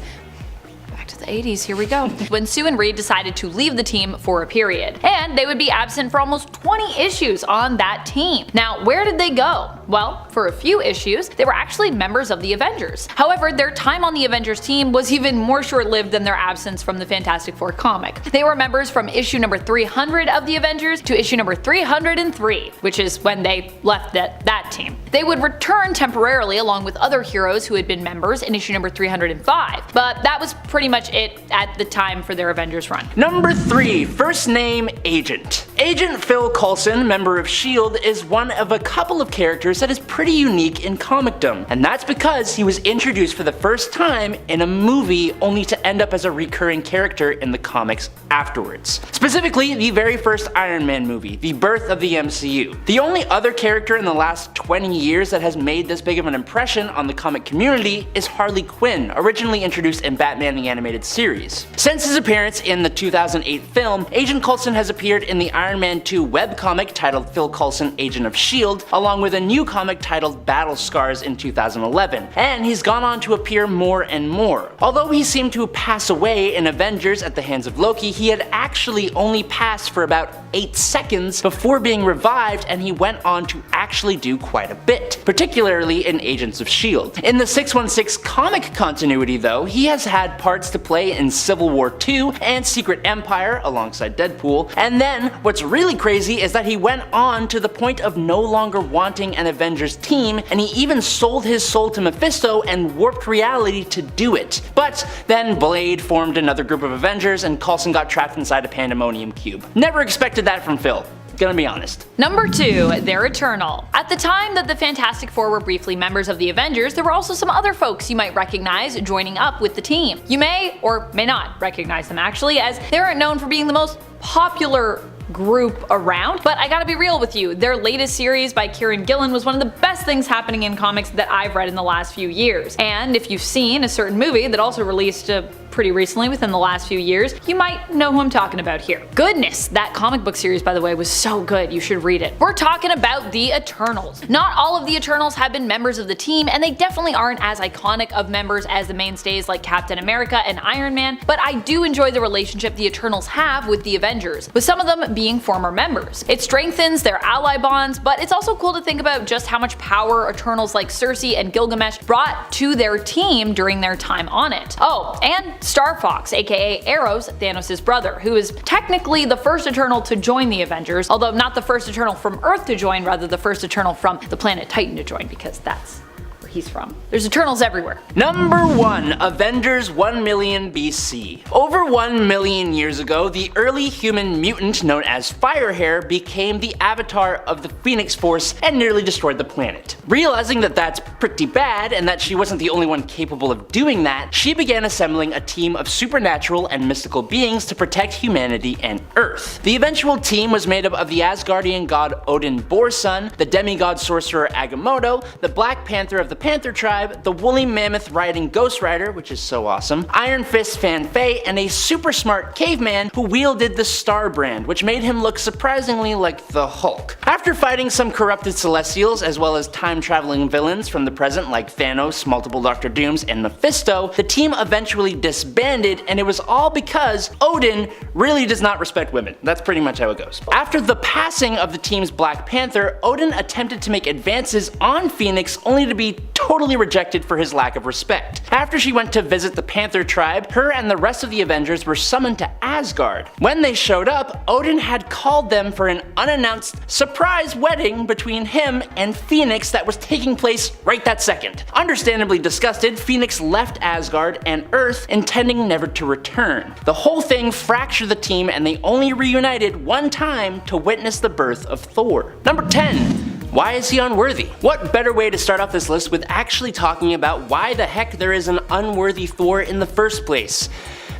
to the 80s, here we go, when Sue and Reed decided to leave the team for a period, and they would be absent for almost 20 issues on that team. Now, where did they go? Well, for a few issues, they were actually members of the Avengers. However, their time on the Avengers team was even more short-lived than their absence from the Fantastic Four comic. They were members from issue number 300 of the Avengers to issue number 303, which is when they left that team. They would return temporarily along with other heroes who had been members in issue number 305, but that was pretty much it at the time for their Avengers run. Number 3. First name Agent. Agent Phil Coulson, member of S.H.I.E.L.D., is one of a couple of characters that is pretty unique in comicdom, and that's because he was introduced for the first time in a movie only to end up as a recurring character in the comics afterwards. Specifically, the very first Iron Man movie, the birth of the MCU. The only other character in the last 20 years that has made this big of an impression on the comic community is Harley Quinn, originally introduced in Batman the Animated Series. Since his appearance in the 2008 film, Agent Coulson has appeared in the Iron Man 2 webcomic titled Phil Coulson, Agent of S.H.I.E.L.D., along with a new comic titled Battle Scars in 2011, and he's gone on to appear more and more. Although he seemed to pass away in Avengers at the hands of Loki, he had actually only passed for about 8 seconds before being revived, and he went on to actually do quite a bit, particularly in Agents of S.H.I.E.L.D. In the 616 comic continuity though, he has had parts to play in Civil War 2 and Secret Empire alongside Deadpool, and then what's really crazy is that he went on to the point of no longer wanting an Avengers team, and he even sold his soul to Mephisto and warped reality to do it. But then Blade formed another group of Avengers and Coulson got trapped inside a pandemonium cube. Never expected that from Phil. Gonna be honest. Number 2. They're eternal. At the time that the Fantastic Four were briefly members of the Avengers, there were also some other folks you might recognize joining up with the team. You may or may not recognize them actually, as they aren't known for being the most popular group around, but I gotta be real with you, their latest series by Kieran Gillen was one of the best things happening in comics that I've read in the last few years. And if you've seen a certain movie that also released pretty recently within the last few years, you might know who I'm talking about here. Goodness, that comic book series, by the way, was so good, you should read it. We're talking about the Eternals. Not all of the Eternals have been members of the team, and they definitely aren't as iconic of members as the mainstays like Captain America and Iron Man, but I do enjoy the relationship the Eternals have with the Avengers, with some of them being former members. It strengthens their ally bonds, but it's also cool to think about just how much power Eternals like Cersei and Gilgamesh brought to their team during their time on it. Oh, and Star Fox, aka Eros, Thanos' brother, who is technically the first Eternal to join the Avengers, although not the first Eternal from Earth to join, rather the first Eternal from the planet Titan to join, because that's where he's from. There's Eternals everywhere. Number 1. Avengers 1 million BC. Over 1 million years ago, the early human mutant known as Firehair became the avatar of the Phoenix Force and nearly destroyed the planet. Realizing that that's pretty bad and that she wasn't the only one capable of doing that, she began assembling a team of supernatural and mystical beings to protect humanity and Earth. The eventual team was made up of the Asgardian god Odin Borsun, the demigod sorcerer Agamotto, the Black Panther of the Panther tribe, the woolly mammoth riding Ghost Rider, which is so awesome, Iron Fist Fan Fei, and a super smart caveman who wielded the Star Brand, which made him look surprisingly like the Hulk. After fighting some corrupted Celestials as well as time-traveling villains from the present like Thanos, multiple Doctor Dooms, and Mephisto, the team eventually disbanded, and it was all because Odin really does not respect women. That's pretty much how it goes. After the passing of the team's Black Panther, Odin attempted to make advances on Phoenix only to be totally rejected for his lack of respect. After she went to visit the Panther tribe, her and the rest of the Avengers were summoned to Asgard. When they showed up, Odin had called them for an unannounced surprise wedding between him and Phoenix that was taking place right that second. Understandably disgusted, Phoenix left Asgard and Earth, intending never to return. The whole thing fractured the team and they only reunited one time to witness the birth of Thor. Number 10. Why is he unworthy? What better way to start off this list with actually talking about why the heck there is an unworthy Thor in the first place?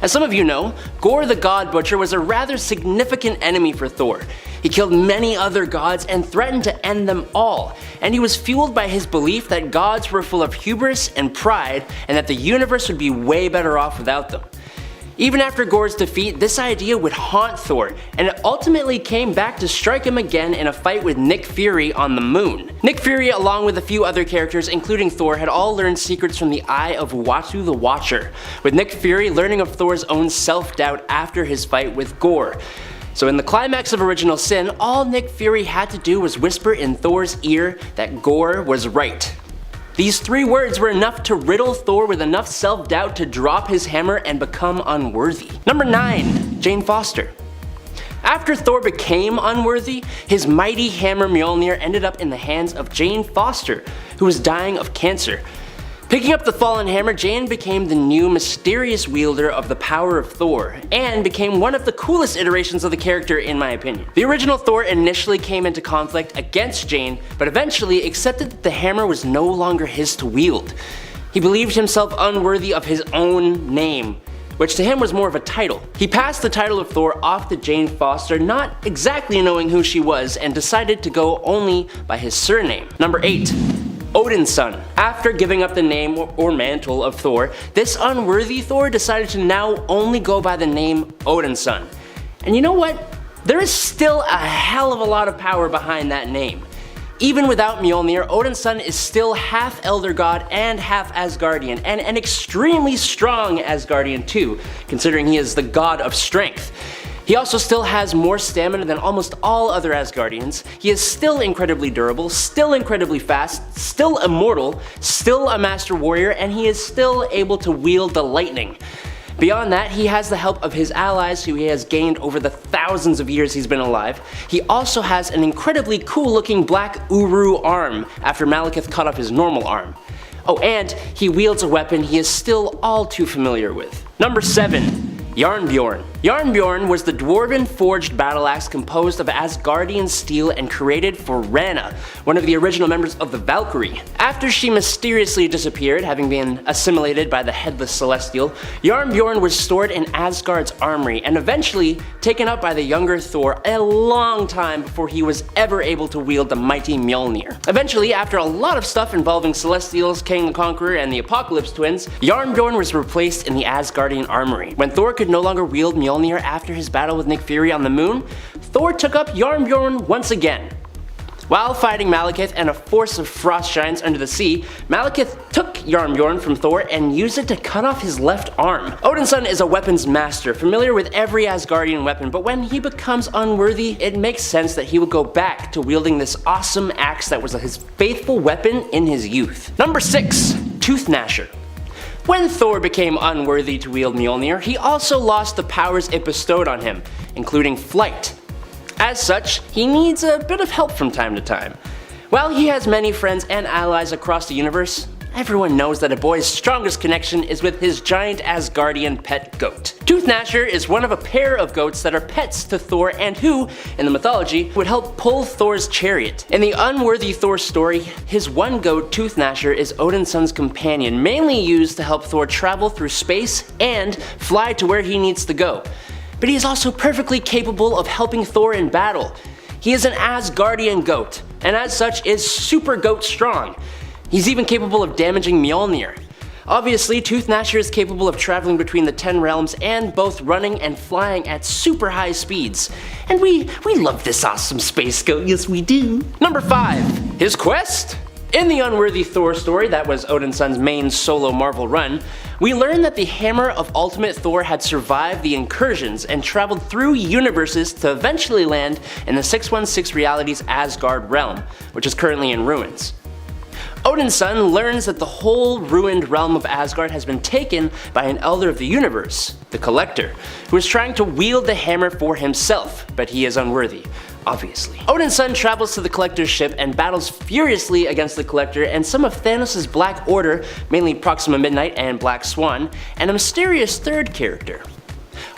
As some of you know, Gorr the God Butcher was a rather significant enemy for Thor. He killed many other gods and threatened to end them all, and he was fueled by his belief that gods were full of hubris and pride and that the universe would be way better off without them. Even after Gorr's defeat, this idea would haunt Thor, and it ultimately came back to strike him again in a fight with Nick Fury on the moon. Nick Fury, along with a few other characters, including Thor, had all learned secrets from the eye of Uatu the Watcher, with Nick Fury learning of Thor's own self-doubt after his fight with Gorr. So in the climax of Original Sin, all Nick Fury had to do was whisper in Thor's ear that Gorr was right. These 3 words were enough to riddle Thor with enough self-doubt to drop his hammer and become unworthy. Number 9. Jane Foster. After Thor became unworthy, his mighty hammer Mjolnir ended up in the hands of Jane Foster, who was dying of cancer. Picking up the fallen hammer, Jane became the new mysterious wielder of the power of Thor, and became one of the coolest iterations of the character in my opinion. The original Thor initially came into conflict against Jane, but eventually accepted that the hammer was no longer his to wield. He believed himself unworthy of his own name, which to him was more of a title. He passed the title of Thor off to Jane Foster, not exactly knowing who she was, and decided to go only by his surname. Number 8. Odinson. After giving up the name or mantle of Thor, this unworthy Thor decided to now only go by the name Odinson. And you know what? There is still a hell of a lot of power behind that name. Even without Mjolnir, Odinson is still half Elder God and half Asgardian, and an extremely strong Asgardian too, considering he is the god of strength. He also still has more stamina than almost all other Asgardians, he is still incredibly durable, still incredibly fast, still immortal, still a master warrior, and he is still able to wield the lightning. Beyond that, he has the help of his allies who he has gained over the thousands of years he's been alive. He also has an incredibly cool looking black Uru arm after Malekith cut off his normal arm. Oh, and he wields a weapon he is still all too familiar with. Number 7. Jarnbjorn. Jarnbjorn was the dwarven forged battle axe composed of Asgardian steel and created for Rana, one of the original members of the Valkyrie. After she mysteriously disappeared, having been assimilated by the Headless Celestial, Jarnbjorn was stored in Asgard's armory and eventually taken up by the younger Thor a long time before he was ever able to wield the mighty Mjolnir. Eventually, after a lot of stuff involving Celestials, King the Conqueror, and the Apocalypse Twins, Jarnbjorn was replaced in the Asgardian armory. When Thor could no longer wield Mjolnir after his battle with Nick Fury on the moon, Thor took up Jarnbjorn once again. While fighting Malekith and a force of frost giants under the sea, Malekith took Jarnbjorn from Thor and used it to cut off his left arm. Odinson is a weapons master, familiar with every Asgardian weapon, but when he becomes unworthy, it makes sense that he would go back to wielding this awesome axe that was his faithful weapon in his youth. Number 6. Toothgnasher. When Thor became unworthy to wield Mjolnir, he also lost the powers it bestowed on him, including flight. As such, he needs a bit of help from time to time. While he has many friends and allies across the universe, everyone knows that a boy's strongest connection is with his giant Asgardian pet goat. Toothgnasher is one of a pair of goats that are pets to Thor and who, in the mythology, would help pull Thor's chariot. In the unworthy Thor story, his one goat, Toothgnasher, is Odinson's companion, mainly used to help Thor travel through space and fly to where he needs to go. But he is also perfectly capable of helping Thor in battle. He is an Asgardian goat, and as such is super goat strong. He's even capable of damaging Mjolnir. Obviously, Toothgnasher is capable of traveling between the 10 realms and both running and flying at super high speeds. And we love this awesome space goat, yes we do. Number 5. His quest? In the unworthy Thor story that was Odinson's main solo Marvel run, we learn that the hammer of Ultimate Thor had survived the incursions and traveled through universes to eventually land in the 616 Reality's Asgard realm, which is currently in ruins. Odinson learns that the whole ruined realm of Asgard has been taken by an elder of the universe, the Collector, who is trying to wield the hammer for himself, but he is unworthy. Obviously. Odinson travels to the Collector's ship and battles furiously against the Collector and some of Thanos' Black Order, mainly Proxima Midnight and Black Swan, and a mysterious third character.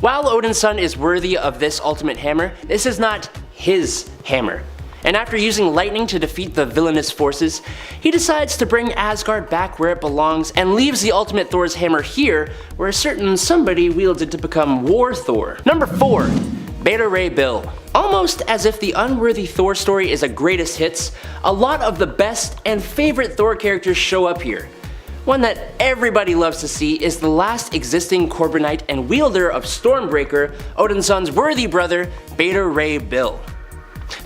While Odinson is worthy of this ultimate hammer, this is not his hammer. And after using lightning to defeat the villainous forces, he decides to bring Asgard back where it belongs and leaves the Ultimate Thor's hammer here, where a certain somebody wields it to become War Thor. Number 4. Beta Ray Bill. Almost as if the unworthy Thor story is a greatest hits, a lot of the best and favorite Thor characters show up here. One that everybody loves to see is the last existing Corbinite and wielder of Stormbreaker, Odinson's worthy brother, Beta Ray Bill.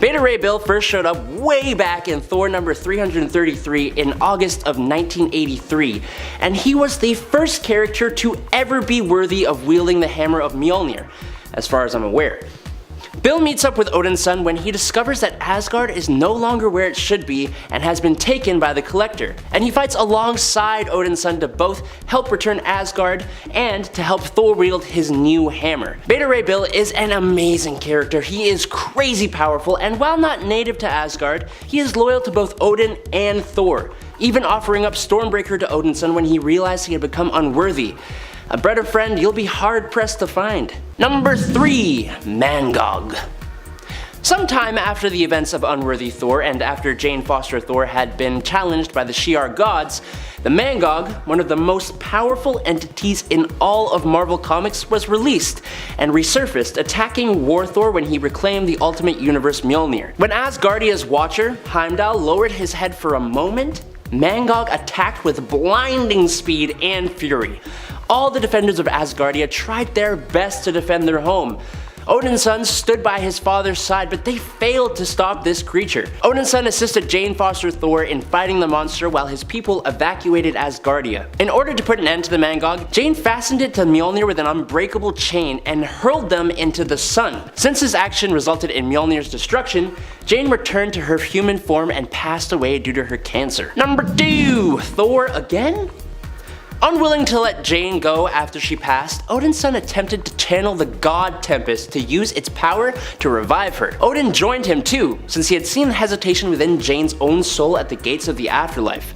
Beta Ray Bill first showed up way back in Thor number 333 in August of 1983, and he was the first character to ever be worthy of wielding the hammer of Mjolnir, as far as I'm aware. Bill meets up with Odinson when he discovers that Asgard is no longer where it should be and has been taken by the Collector, and he fights alongside Odinson to both help return Asgard and to help Thor wield his new hammer. Beta Ray Bill is an amazing character. He is crazy powerful, and while not native to Asgard, he is loyal to both Odin and Thor, even offering up Stormbreaker to Odinson when he realized he had become unworthy. A better friend you'll be hard pressed to find. Number 3. Mangog. Sometime after the events of Unworthy Thor and after Jane Foster Thor had been challenged by the Shi'ar gods, the Mangog, one of the most powerful entities in all of Marvel Comics, was released and resurfaced, attacking War Thor when he reclaimed the Ultimate Universe Mjolnir. When Asgardia's Watcher, Heimdall, lowered his head for a moment, Mangog attacked with blinding speed and fury. All the defenders of Asgardia tried their best to defend their home. Odinson stood by his father's side, but they failed to stop this creature. Odinson assisted Jane Foster Thor in fighting the monster while his people evacuated Asgardia. In order to put an end to the Mangog, Jane fastened it to Mjolnir with an unbreakable chain and hurled them into the sun. Since his action resulted in Mjolnir's destruction, Jane returned to her human form and passed away due to her cancer. Number 2. Thor again? Unwilling to let Jane go after she passed, Odinson attempted to channel the god Tempest to use its power to revive her. Odin joined him too, since he had seen the hesitation within Jane's own soul at the gates of the afterlife,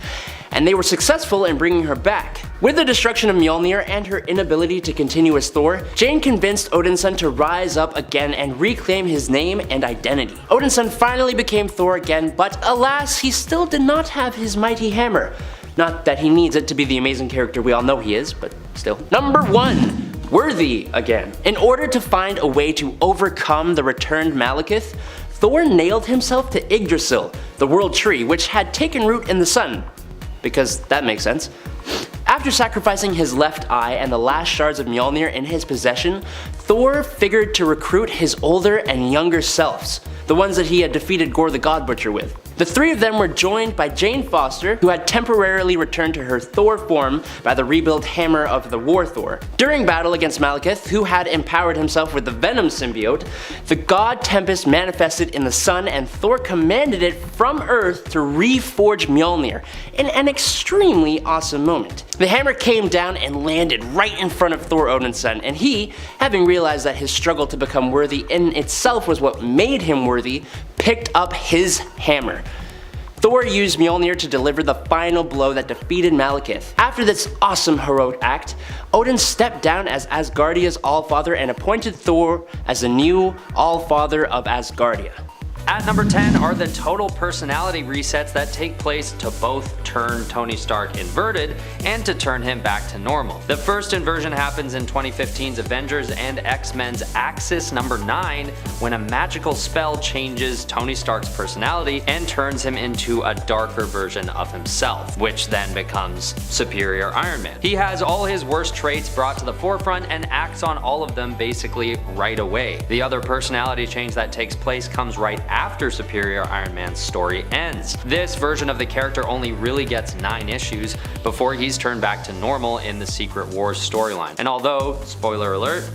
and they were successful in bringing her back. With the destruction of Mjolnir and her inability to continue as Thor, Jane convinced Odinson to rise up again and reclaim his name and identity. Odinson finally became Thor again, but alas, he still did not have his mighty hammer. Not that he needs it to be the amazing character we all know he is, but still. Number 1. Worthy again. In order to find a way to overcome the returned Malekith, Thor nailed himself to Yggdrasil, the world tree, which had taken root in the sun. Because that makes sense. After sacrificing his left eye and the last shards of Mjolnir in his possession, Thor figured to recruit his older and younger selves, the ones that he had defeated Gore the God Butcher with. The three of them were joined by Jane Foster, who had temporarily returned to her Thor form by the rebuilt hammer of the War Thor. During battle against Malekith, who had empowered himself with the Venom symbiote, the god Tempest manifested in the sun and Thor commanded it from Earth to reforge Mjolnir, in an extremely awesome moment. The hammer came down and landed right in front of Thor Odinson, and he, having realized that his struggle to become worthy in itself was what made him worthy, picked up his hammer. Thor used Mjolnir to deliver the final blow that defeated Malekith. After this awesome heroic act, Odin stepped down as Asgardia's Allfather and appointed Thor as the new Allfather of Asgardia. At number 10 are the total personality resets that take place to both turn Tony Stark inverted and to turn him back to normal. The first inversion happens in 2015's Avengers and X-Men's Axis number 9 when a magical spell changes Tony Stark's personality and turns him into a darker version of himself, which then becomes Superior Iron Man. He has all his worst traits brought to the forefront and acts on all of them basically right away. The other personality change that takes place comes right after Superior Iron Man's story ends. This version of the character only really gets 9 issues before he's turned back to normal in the Secret Wars storyline. And although, spoiler alert,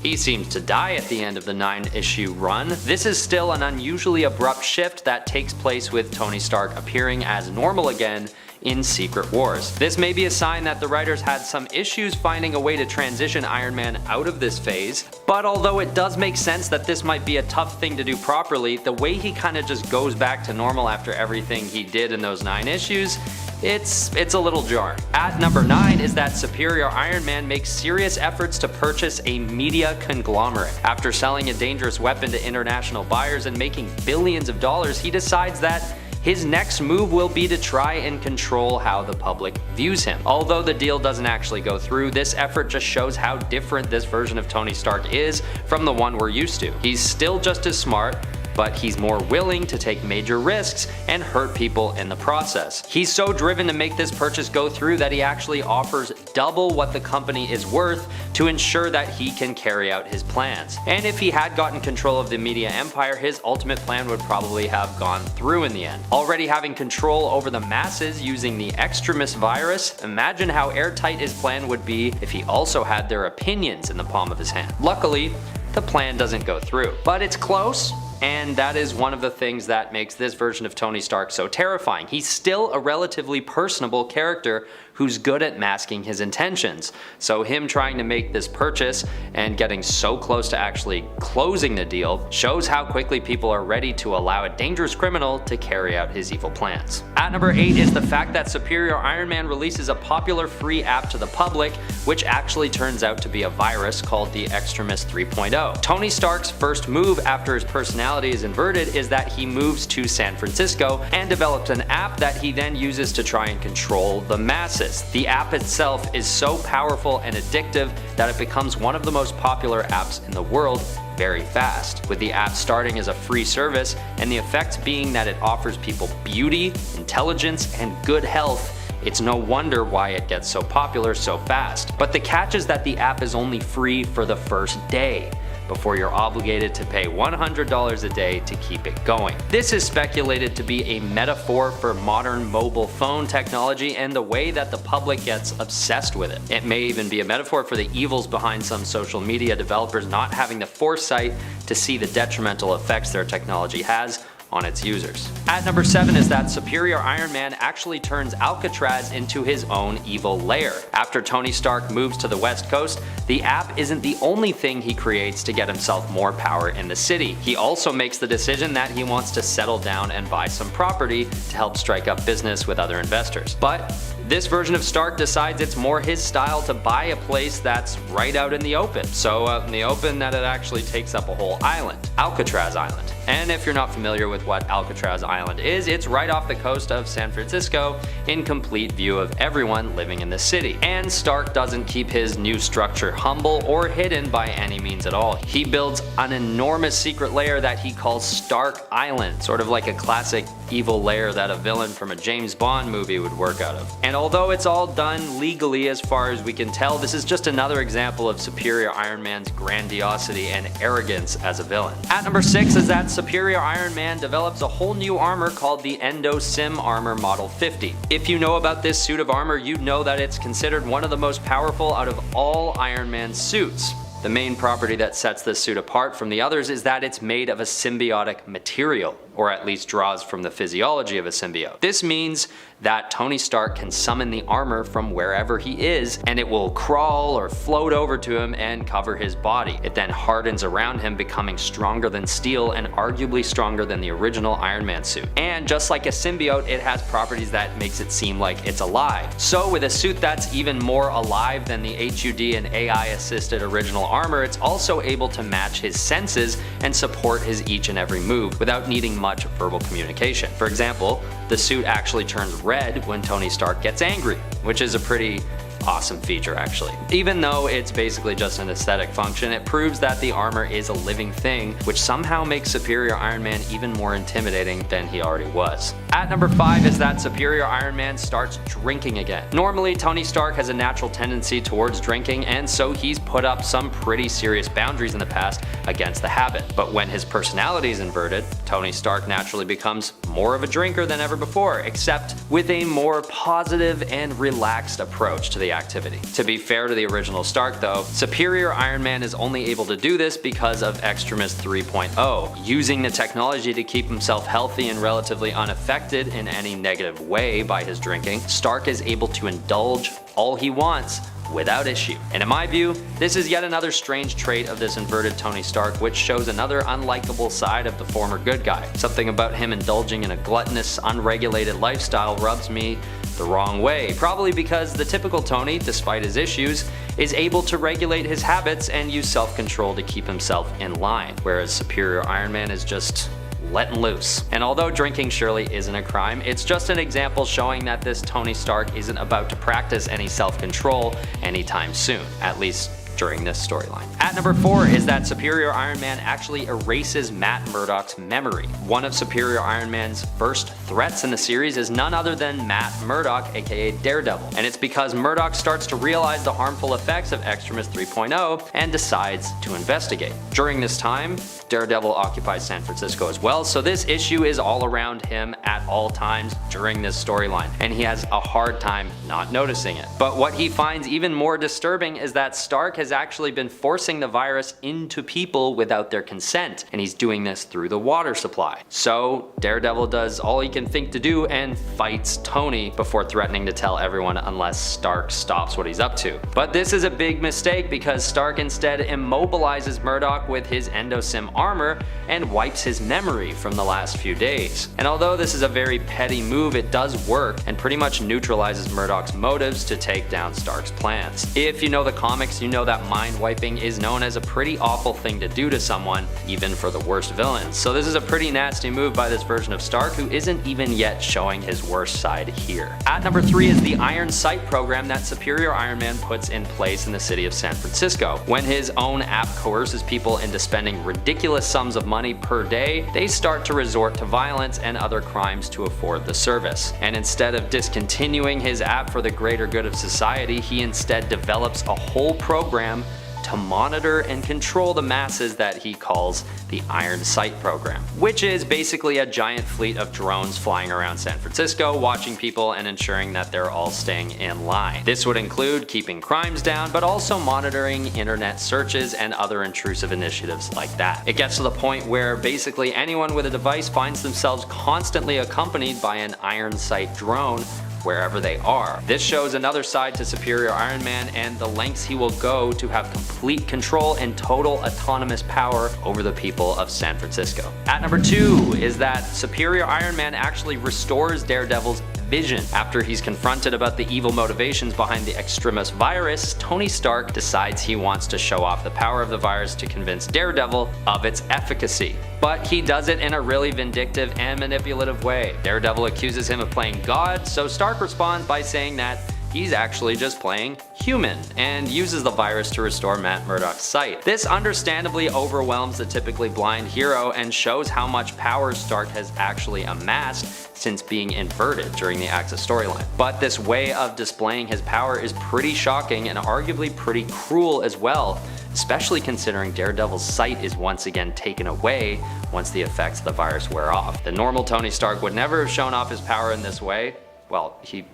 he seems to die at the end of the 9-issue run, this is still an unusually abrupt shift that takes place with Tony Stark appearing as normal again in Secret Wars. This may be a sign that the writers had some issues finding a way to transition Iron Man out of this phase, but although it does make sense that this might be a tough thing to do properly, the way he kinda just goes back to normal after everything he did in those 9 issues, it's a little jarring. At number 9 is that Superior Iron Man makes serious efforts to purchase a media conglomerate. After selling a dangerous weapon to international buyers and making billions of dollars, he decides that his next move will be to try and control how the public views him. Although the deal doesn't actually go through, this effort just shows how different this version of Tony Stark is from the one we're used to. He's still just as smart, but he's more willing to take major risks and hurt people in the process. He's so driven to make this purchase go through that he actually offers double what the company is worth to ensure that he can carry out his plans. And if he had gotten control of the media empire, his ultimate plan would probably have gone through in the end. Already having control over the masses using the Extremis virus, imagine how airtight his plan would be if he also had their opinions in the palm of his hand. Luckily, the plan doesn't go through, but it's close. And that is one of the things that makes this version of Tony Stark so terrifying. He's still a relatively personable character who's good at masking his intentions. So him trying to make this purchase and getting so close to actually closing the deal shows how quickly people are ready to allow a dangerous criminal to carry out his evil plans. At number 8 is the fact that Superior Iron Man releases a popular free app to the public, which actually turns out to be a virus called the Extremis 3.0. Tony Stark's first move after his personality is inverted is that he moves to San Francisco and develops an app that he then uses to try and control the masses. The app itself is so powerful and addictive that it becomes one of the most popular apps in the world very fast, with the app starting as a free service and the effects being that it offers people beauty, intelligence, and good health. It's no wonder why it gets so popular so fast. But the catch is that the app is only free for the first day, before you're obligated to pay $100 a day to keep it going. This is speculated to be a metaphor for modern mobile phone technology and the way that the public gets obsessed with it. It may even be a metaphor for the evils behind some social media developers not having the foresight to see the detrimental effects their technology has on its users. At number 7 is that Superior Iron Man actually turns Alcatraz into his own evil lair. After Tony Stark moves to the West Coast, the app isn't the only thing he creates to get himself more power in the city. He also makes the decision that he wants to settle down and buy some property to help strike up business with other investors. But this version of Stark decides it's more his style to buy a place that's right out in the open. So out in the open that it actually takes up a whole island, Alcatraz Island. And if you're not familiar with what Alcatraz Island is, it's right off the coast of San Francisco in complete view of everyone living in the city. And Stark doesn't keep his new structure humble or hidden by any means at all. He builds an enormous secret lair that he calls Stark Island, sort of like a classic evil lair that a villain from a James Bond movie would work out of. And although it's all done legally as far as we can tell, this is just another example of Superior Iron Man's grandiosity and arrogance as a villain. At number 6 is that Superior Iron Man develops a whole new armor called the Endo-Sym armor Model 50. If you know about this suit of armor, you'd know that it's considered one of the most powerful out of all Iron Man's suits. The main property that sets this suit apart from the others is that it's made of a symbiotic material. or at least draws from the physiology of a symbiote. This means that Tony Stark can summon the armor from wherever he is, and it will crawl or float over to him and cover his body. It then hardens around him, becoming stronger than steel and arguably stronger than the original Iron Man suit. And just like a symbiote, it has properties that makes it seem like it's alive. So with a suit that's even more alive than the HUD and AI assisted original armor, it's also able to match his senses and support his each and every move without needing much verbal communication. For example, the suit actually turns red when Tony Stark gets angry, which is a pretty awesome feature actually. Even though it's basically just an aesthetic function, it proves that the armor is a living thing, which somehow makes Superior Iron Man even more intimidating than he already was. At number 5 is that Superior Iron Man starts drinking again. Normally, Tony Stark has a natural tendency towards drinking, and so he's put up some pretty serious boundaries in the past against the habit. But when his personality is inverted, Tony Stark naturally becomes more of a drinker than ever before, except with a more positive and relaxed approach to the activity. To be fair to the original Stark though, Superior Iron Man is only able to do this because of Extremis 3.0. Using the technology to keep himself healthy and relatively unaffected in any negative way by his drinking, Stark is able to indulge all he wants without issue. And in my view, this is yet another strange trait of this inverted Tony Stark, which shows another unlikable side of the former good guy. Something about him indulging in a gluttonous, unregulated lifestyle rubs me the wrong way, probably because the typical Tony, despite his issues, is able to regulate his habits and use self-control to keep himself in line, whereas Superior Iron Man is just letting loose. And although drinking surely isn't a crime, it's just an example showing that this Tony Stark isn't about to practice any self-control anytime soon, at least during this storyline. At number 4 is that Superior Iron Man actually erases Matt Murdock's memory. One of Superior Iron Man's first threats in the series is none other than Matt Murdock, aka Daredevil, and it's because Murdock starts to realize the harmful effects of Extremis 3.0 and decides to investigate. During this time, Daredevil occupies San Francisco as well, so this issue is all around him at all times during this storyline, and he has a hard time not noticing it. But what he finds even more disturbing is that Stark has actually been forcing the virus into people without their consent, and he's doing this through the water supply. So Daredevil does all he can think to do and fights Tony before threatening to tell everyone unless Stark stops what he's up to. But this is a big mistake because Stark instead immobilizes Murdock with his Endo-Sym armor and wipes his memory from the last few days. And although this is a very petty move, it does work and pretty much neutralizes Murdock's motives to take down Stark's plans. If you know the comics, you know that mind wiping is known as a pretty awful thing to do to someone, even for the worst villains. So this is a pretty nasty move by this version of Stark, who isn't even yet showing his worst side here. At number 3 is the Iron Sight program that Superior Iron Man puts in place in the city of San Francisco. When his own app coerces people into spending ridiculous sums of money per day, they start to resort to violence and other crimes to afford the service. And instead of discontinuing his app for the greater good of society, he instead develops a whole program to monitor and control the masses that he calls the Iron Sight program, which is basically a giant fleet of drones flying around San Francisco, watching people and ensuring that they're all staying in line. This would include keeping crimes down, but also monitoring internet searches and other intrusive initiatives like that. It gets to the point where basically anyone with a device finds themselves constantly accompanied by an Iron Sight drone wherever they are. This shows another side to Superior Iron Man and the lengths he will go to have complete control and total autonomous power over the people of San Francisco. At number 2 is that Superior Iron Man actually restores Daredevil's vision. After he's confronted about the evil motivations behind the Extremis virus, Tony Stark decides he wants to show off the power of the virus to convince Daredevil of its efficacy. But he does it in a really vindictive and manipulative way. Daredevil accuses him of playing God, so Stark responds by saying that he's actually just playing human, and uses the virus to restore Matt Murdock's sight. This understandably overwhelms the typically blind hero and shows how much power Stark has actually amassed since being inverted during the Axis storyline. But this way of displaying his power is pretty shocking and arguably pretty cruel as well, especially considering Daredevil's sight is once again taken away once the effects of the virus wear off. The normal Tony Stark would never have shown off his power in this way. Well, he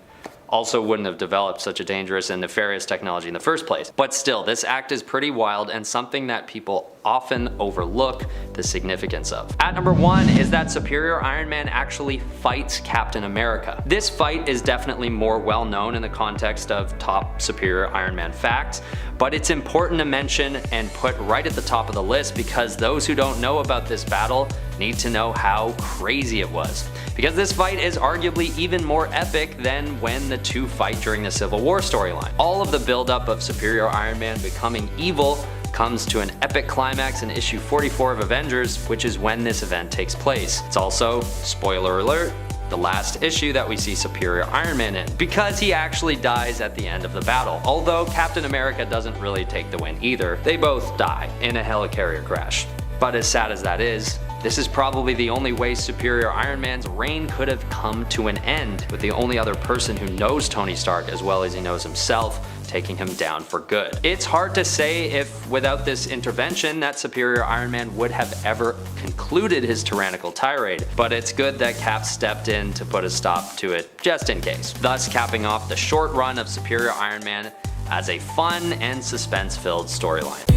also wouldn't have developed such a dangerous and nefarious technology in the first place. But still, this act is pretty wild and something that people often overlook the significance of. At number 1 is that Superior Iron Man actually fights Captain America. This fight is definitely more well known in the context of top Superior Iron Man facts, but it's important to mention and put right at the top of the list because those who don't know about this battle need to know how crazy it was. Because this fight is arguably even more epic than when the two fight during the Civil War storyline. All of the buildup of Superior Iron Man becoming evil comes to an epic climax in issue 44 of Avengers, which is when this event takes place. It's also, spoiler alert, the last issue that we see Superior Iron Man in, because he actually dies at the end of the battle. Although Captain America doesn't really take the win either, they both die in a helicarrier crash. But as sad as that is, this is probably the only way Superior Iron Man's reign could have come to an end, with the only other person who knows Tony Stark as well as he knows himself taking him down for good. It's hard to say if without this intervention that Superior Iron Man would have ever concluded his tyrannical tirade, but it's good that Cap stepped in to put a stop to it just in case, thus capping off the short run of Superior Iron Man as a fun and suspense-filled storyline.